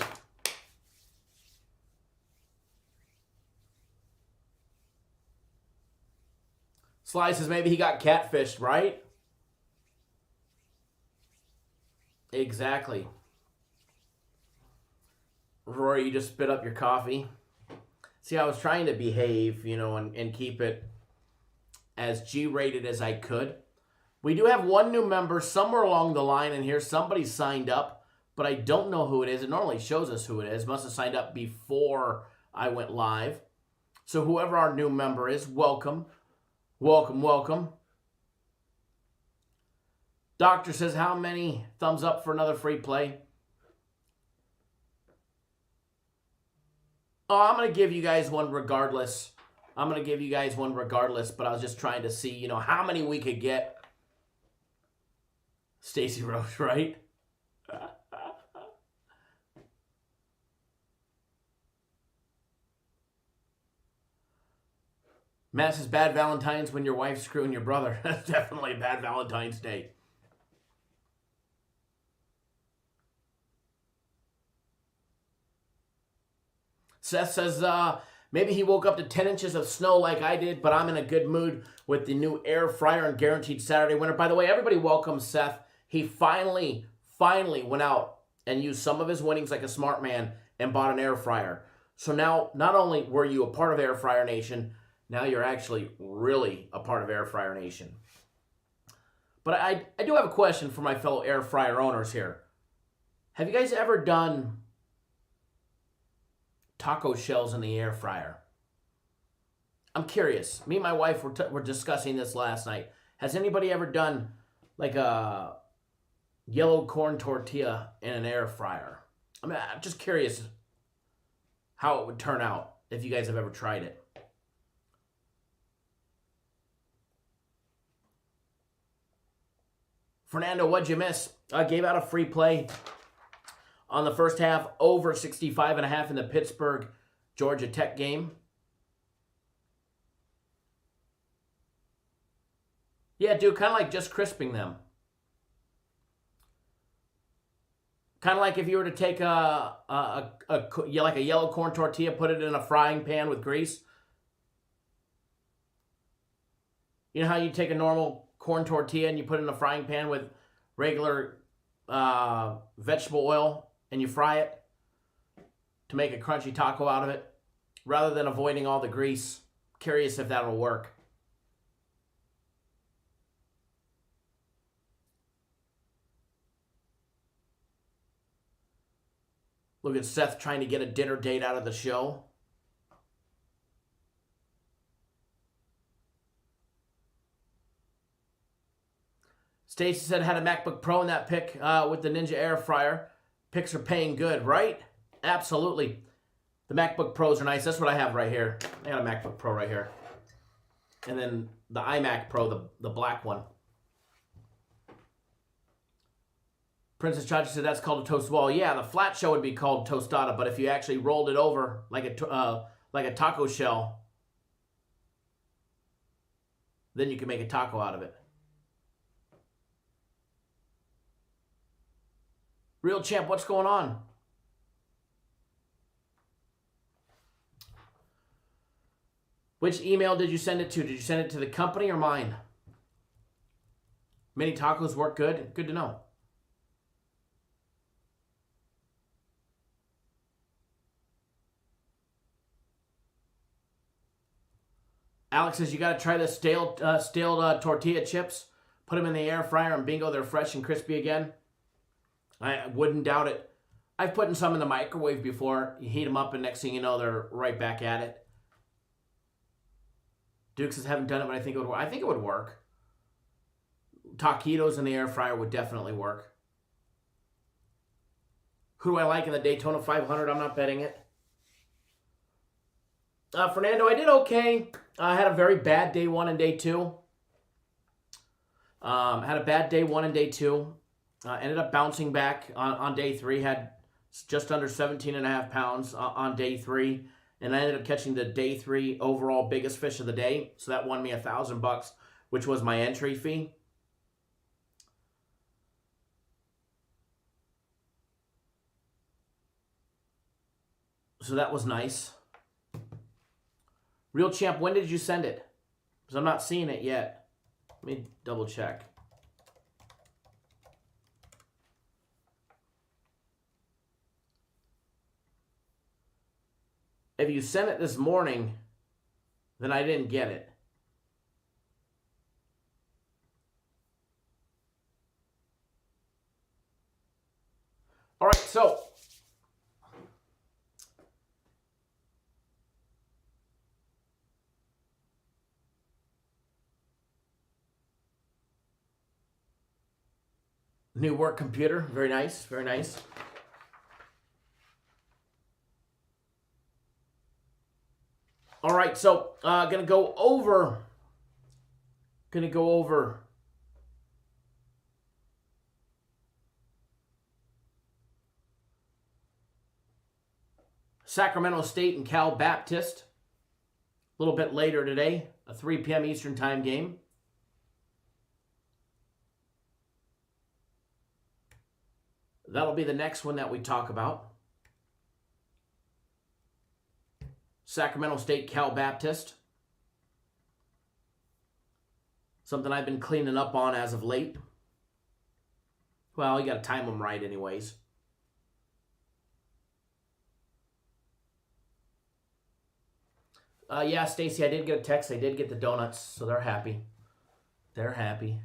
Speaker 1: Sly says maybe he got catfished, right? Exactly. Rory, you just spit up your coffee. See, I was trying to behave, and keep it as G-rated as I could. We do have one new member somewhere along the line in here. Somebody signed up, but I don't know who it is. It normally shows us who it is. Must have signed up before I went live. So whoever our new member is, welcome. Welcome, welcome. Doctor says, how many thumbs up for another free play? Oh, I'm going to give you guys one regardless. But I was just trying to see, how many we could get. Stacy Roche, right? Matt says, bad Valentine's when your wife's screwing your brother. That's definitely a bad Valentine's Day. Seth says, maybe he woke up to 10 inches of snow like I did, but I'm in a good mood with the new air fryer and guaranteed Saturday winner. By the way, everybody welcome Seth. He finally went out and used some of his winnings like a smart man and bought an air fryer. So now, not only were you a part of Air Fryer Nation, now you're actually really a part of Air Fryer Nation. But I do have a question for my fellow air fryer owners here. Have you guys ever done taco shells in the air fryer? I'm curious. Me and my wife were discussing this last night. Has anybody ever done like a yellow corn tortilla in an air fryer? I mean, I'm just curious how it would turn out if you guys have ever tried it. Fernando, what'd you miss? I gave out a free play on the first half, over 65.5 in the Pittsburgh Georgia Tech game. Yeah, dude, kind of like just crisping them. Kind of like if you were to take like a yellow corn tortilla, put it in a frying pan with grease. You know how you take a normal corn tortilla and you put it in a frying pan with regular vegetable oil and you fry it to make a crunchy taco out of it, rather than avoiding all the grease. Curious if that'll work. Look at Seth trying to get a dinner date out of the show. Stacy said had a MacBook Pro in that pick with the Ninja Air Fryer. Picks are paying good, right? Absolutely. The MacBook Pros are nice. That's what I have right here. I got a MacBook Pro right here. And then the iMac Pro, the black one. Princess Chachi said that's called a toast wall. Yeah, the flat shell would be called tostada, but if you actually rolled it over like a taco shell, then you can make a taco out of it. Real Champ, what's going on? Which email did you send it to? Did you send it to the company or mine? Mini tacos work good? Good to know. Alex says you got to try the stale tortilla chips. Put them in the air fryer and bingo, they're fresh and crispy again. I wouldn't doubt it. I've put in some in the microwave before. You heat them up and next thing you know, they're right back at it. Duke says haven't done it, but I think it would work. I think it would work. Taquitos in the air fryer would definitely work. Who do I like in the Daytona 500? I'm not betting it. Fernando, I did okay. I had a very bad day 1 and day 2. Had a bad day 1 and day 2. Ended up bouncing back on day 3. Had just under 17.5 pounds on day 3. And I ended up catching the day 3 overall biggest fish of the day. So that won me $1,000, which was my entry fee. So that was nice. Real Champ, when did you send it? Because I'm not seeing it yet. Let me double check. If you sent it this morning, then I didn't get it. All right, so new work computer, very nice, very nice. All right, so gonna go over Sacramento State and Cal Baptist a little bit later today, a 3 p.m. Eastern time game. That'll be the next one that we talk about. Sacramento State, Cal Baptist. Something I've been cleaning up on as of late. Well, you got to time them right anyways. Yeah, Stacy, I did get a text. I did get the donuts, so they're happy. They're happy.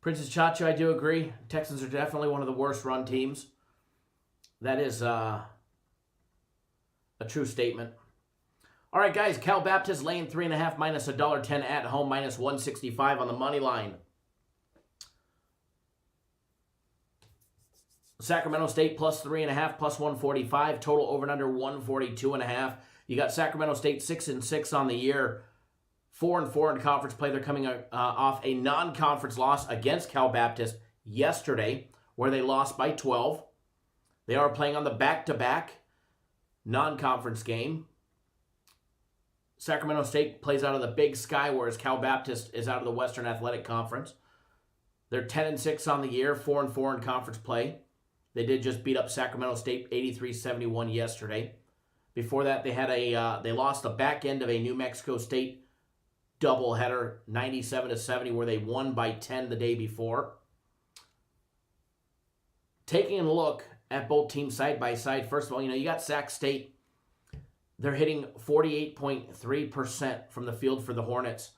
Speaker 1: Princess Chacho, I do agree. Texans are definitely one of the worst run teams. That is a true statement. All right, guys, Cal Baptist laying 3.5 minus $1.10 at home, minus 165 on the money line. Sacramento State plus 3.5, plus 145. Total over and under 142.5. You got Sacramento State 6-6 on the year, 4-4 in conference play. They're coming off a non-conference loss against Cal Baptist yesterday, where they lost by 12. They are playing on the back-to-back non-conference game. Sacramento State plays out of the Big Sky, whereas Cal Baptist is out of the Western Athletic Conference. They're 10-6 on the year, 4-4 in conference play. They did just beat up Sacramento State 83-71 yesterday. Before that, they lost the back end of a New Mexico State doubleheader, 97-70, where they won by 10 the day before. Taking a look at both teams side by side, first of all, you got Sac State. They're hitting 48.3% from the field for the Hornets.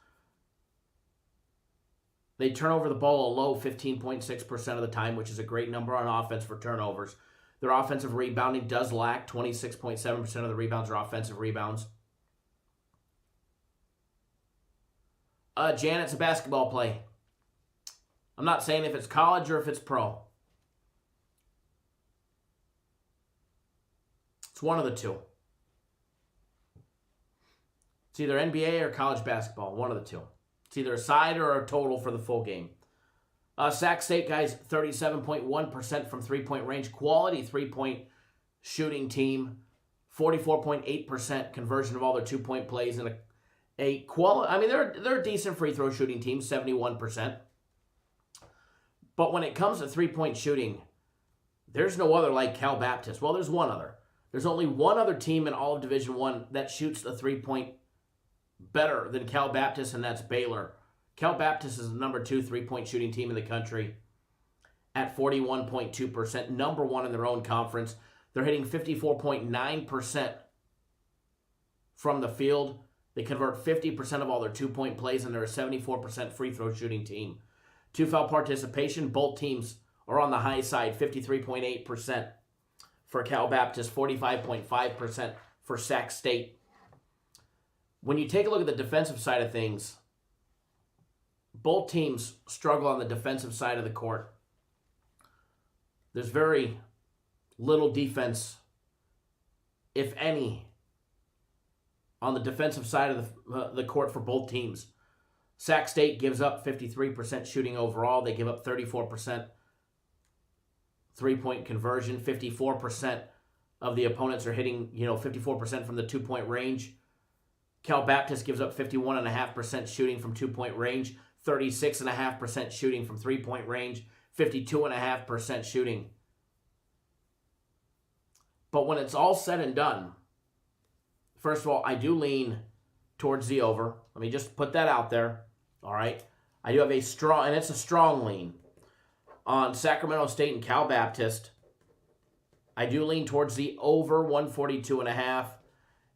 Speaker 1: They turn over the ball a low 15.6% of the time, which is a great number on offense for turnovers. Their offensive rebounding does lack. 26.7% of the rebounds are offensive rebounds. Jan, it's a basketball play. I'm not saying if it's college or if it's pro. It's one of the two. It's either NBA or college basketball, one of the two. It's either a side or a total for the full game. Sac State, guys, 37.1% from three-point range. Quality three-point shooting team. 44.8% conversion of all their two-point plays. And they're a decent free throw shooting team, 71%. But when it comes to three-point shooting, there's no other like Cal Baptist. Well, there's one other. There's only one other team in all of Division I that shoots the three-point better than Cal Baptist, and that's Baylor. Cal Baptist is the number 2 three-point shooting team in the country at 41.2%, number 1 in their own conference. They're hitting 54.9% from the field. They convert 50% of all their two-point plays, and they're a 74% free throw shooting team. Two-foul participation, both teams are on the high side, 53.8% for Cal Baptist, 45.5% for Sac State. When you take a look at the defensive side of things, both teams struggle on the defensive side of the court. There's very little defense, if any, on the defensive side of the court for both teams. Sac State gives up 53% shooting overall. They give up 34% three-point conversion. 54% of the opponents are hitting, 54% from the two-point range. Cal Baptist gives up 51.5% shooting from two-point range, 36.5% shooting from three-point range, 52.5% shooting. But when it's all said and done, first of all, I do lean towards the over. Let me just put that out there, all right? I do have a strong, and it's a strong lean, on Sacramento State and Cal Baptist. I do lean towards the over 142.5.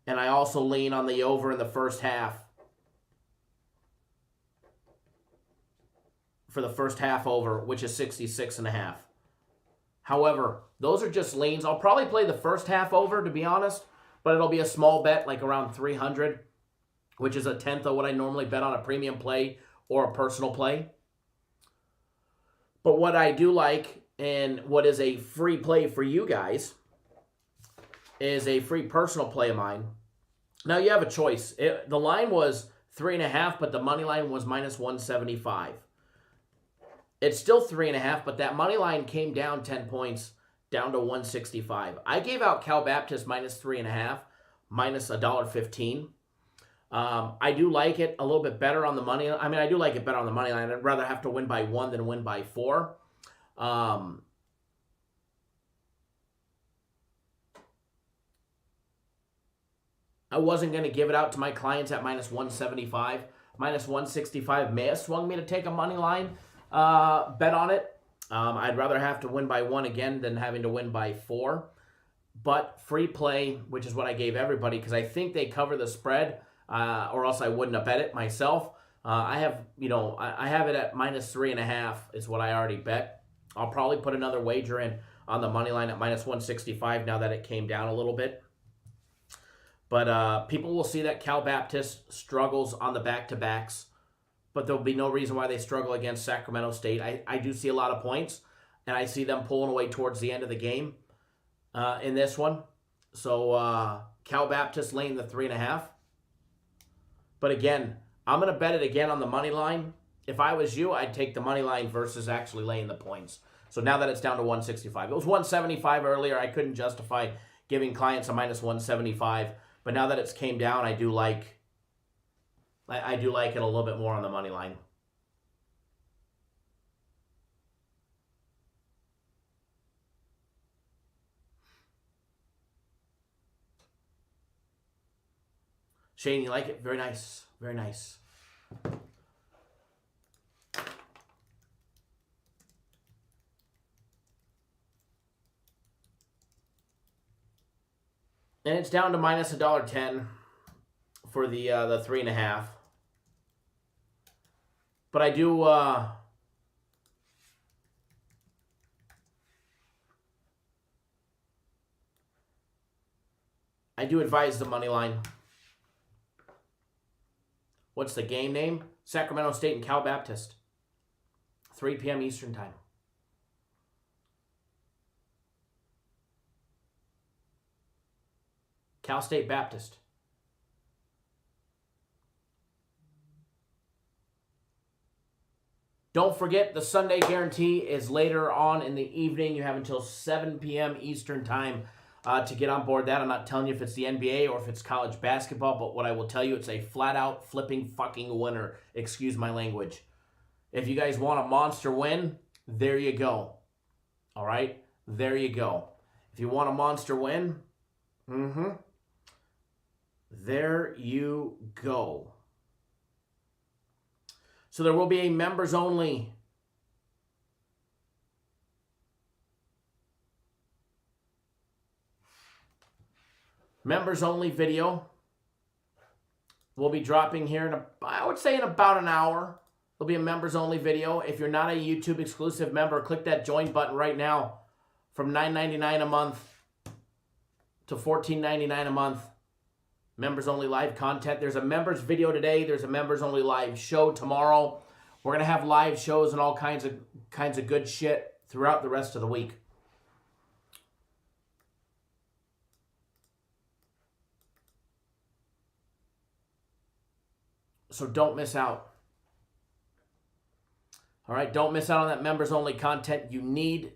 Speaker 1: And I also lean on the over in the first half. For the first half over, which is 66.5. However, those are just leans. I'll probably play the first half over, to be honest. But it'll be a small bet, like around 300. Which is a tenth of what I normally bet on a premium play or a personal play. But what I do like, and what is a free play for you guys, is a free personal play of mine. Now you have a choice. The line was 3.5, but the money line was minus 175. It's still 3.5, but that money line came down 10 points, down to 165. I gave out Cal Baptist minus 3.5, minus $1.15. I do like it a little bit better on the money. I do like it better on the money line. I'd rather have to win by 1 than win by 4. I wasn't going to give it out to my clients at minus 175. Minus 165 may have swung me to take a money line bet on it. I'd rather have to win by 1 again than having to win by 4. But free play, which is what I gave everybody, because I think they cover the spread, or else I wouldn't have bet it myself. I have it at minus 3.5 is what I already bet. I'll probably put another wager in on the money line at minus 165 now that it came down a little bit. But people will see that Cal Baptist struggles on the back-to-backs, but there'll be no reason why they struggle against Sacramento State. I do see a lot of points, and I see them pulling away towards the end of the game in this one. So Cal Baptist laying the 3.5. But again, I'm going to bet it again on the money line. If I was you, I'd take the money line versus actually laying the points. So now that it's down to 165. It was 175 earlier. I couldn't justify giving clients a minus 175. But now that it's came down, I do like it a little bit more on the money line. Shane, you like it? Very nice. Very nice. And it's down to minus $1.10 for the 3.5. But I do advise the money line. What's the game name? Sacramento State and Cal Baptist. 3 p.m. Eastern Time. Cal State Baptist. Don't forget, the Sunday guarantee is later on in the evening. You have until 7 p.m. Eastern Time to get on board that. I'm not telling you if it's the NBA or if it's college basketball, but what I will tell you, it's a flat-out flipping fucking winner. Excuse my language. If you guys want a monster win, there you go. All right? There you go. If you want a monster win, there you go. So there will be a members only video. We'll be dropping here in I would say in about an hour. There'll be a members only video. If you're not a YouTube exclusive member, click that join button right now. From $9.99 a month to $14.99 a month. Members only live content. There's a members video today. There's a members only live show tomorrow. We're gonna have live shows and all kinds of good shit throughout the rest of the week. So don't miss out. All right, don't miss out on that members only content. You need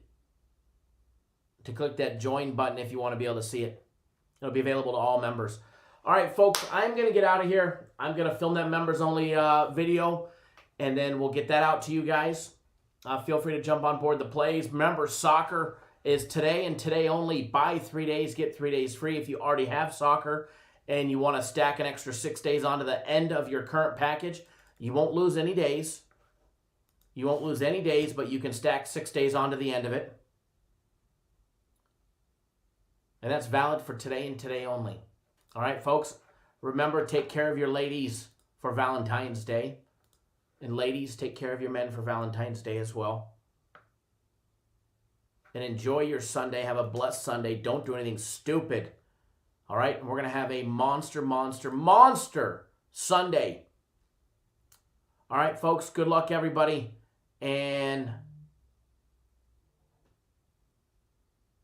Speaker 1: to click that join button if you want to be able to see it. It'll be available to all members. All right, folks, I'm going to get out of here. I'm going to film that members-only video, and then we'll get that out to you guys. Feel free to jump on board the plays. Remember, soccer is today and today only. Buy 3 days, get 3 days free. If you already have soccer and you want to stack an extra 6 days onto the end of your current package, you won't lose any days. You won't lose any days, but you can stack 6 days onto the end of it. And that's valid for today and today only. All right, folks, remember, take care of your ladies for Valentine's Day. And ladies, take care of your men for Valentine's Day as well. And enjoy your Sunday. Have a blessed Sunday. Don't do anything stupid. All right, and we're going to have a monster Sunday. All right, folks, good luck, everybody. And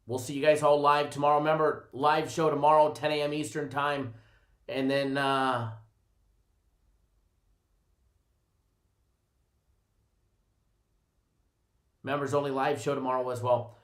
Speaker 1: we'll see you guys all live tomorrow. Remember, live show tomorrow, 10 a.m. Eastern Time. And then members only live show tomorrow as well.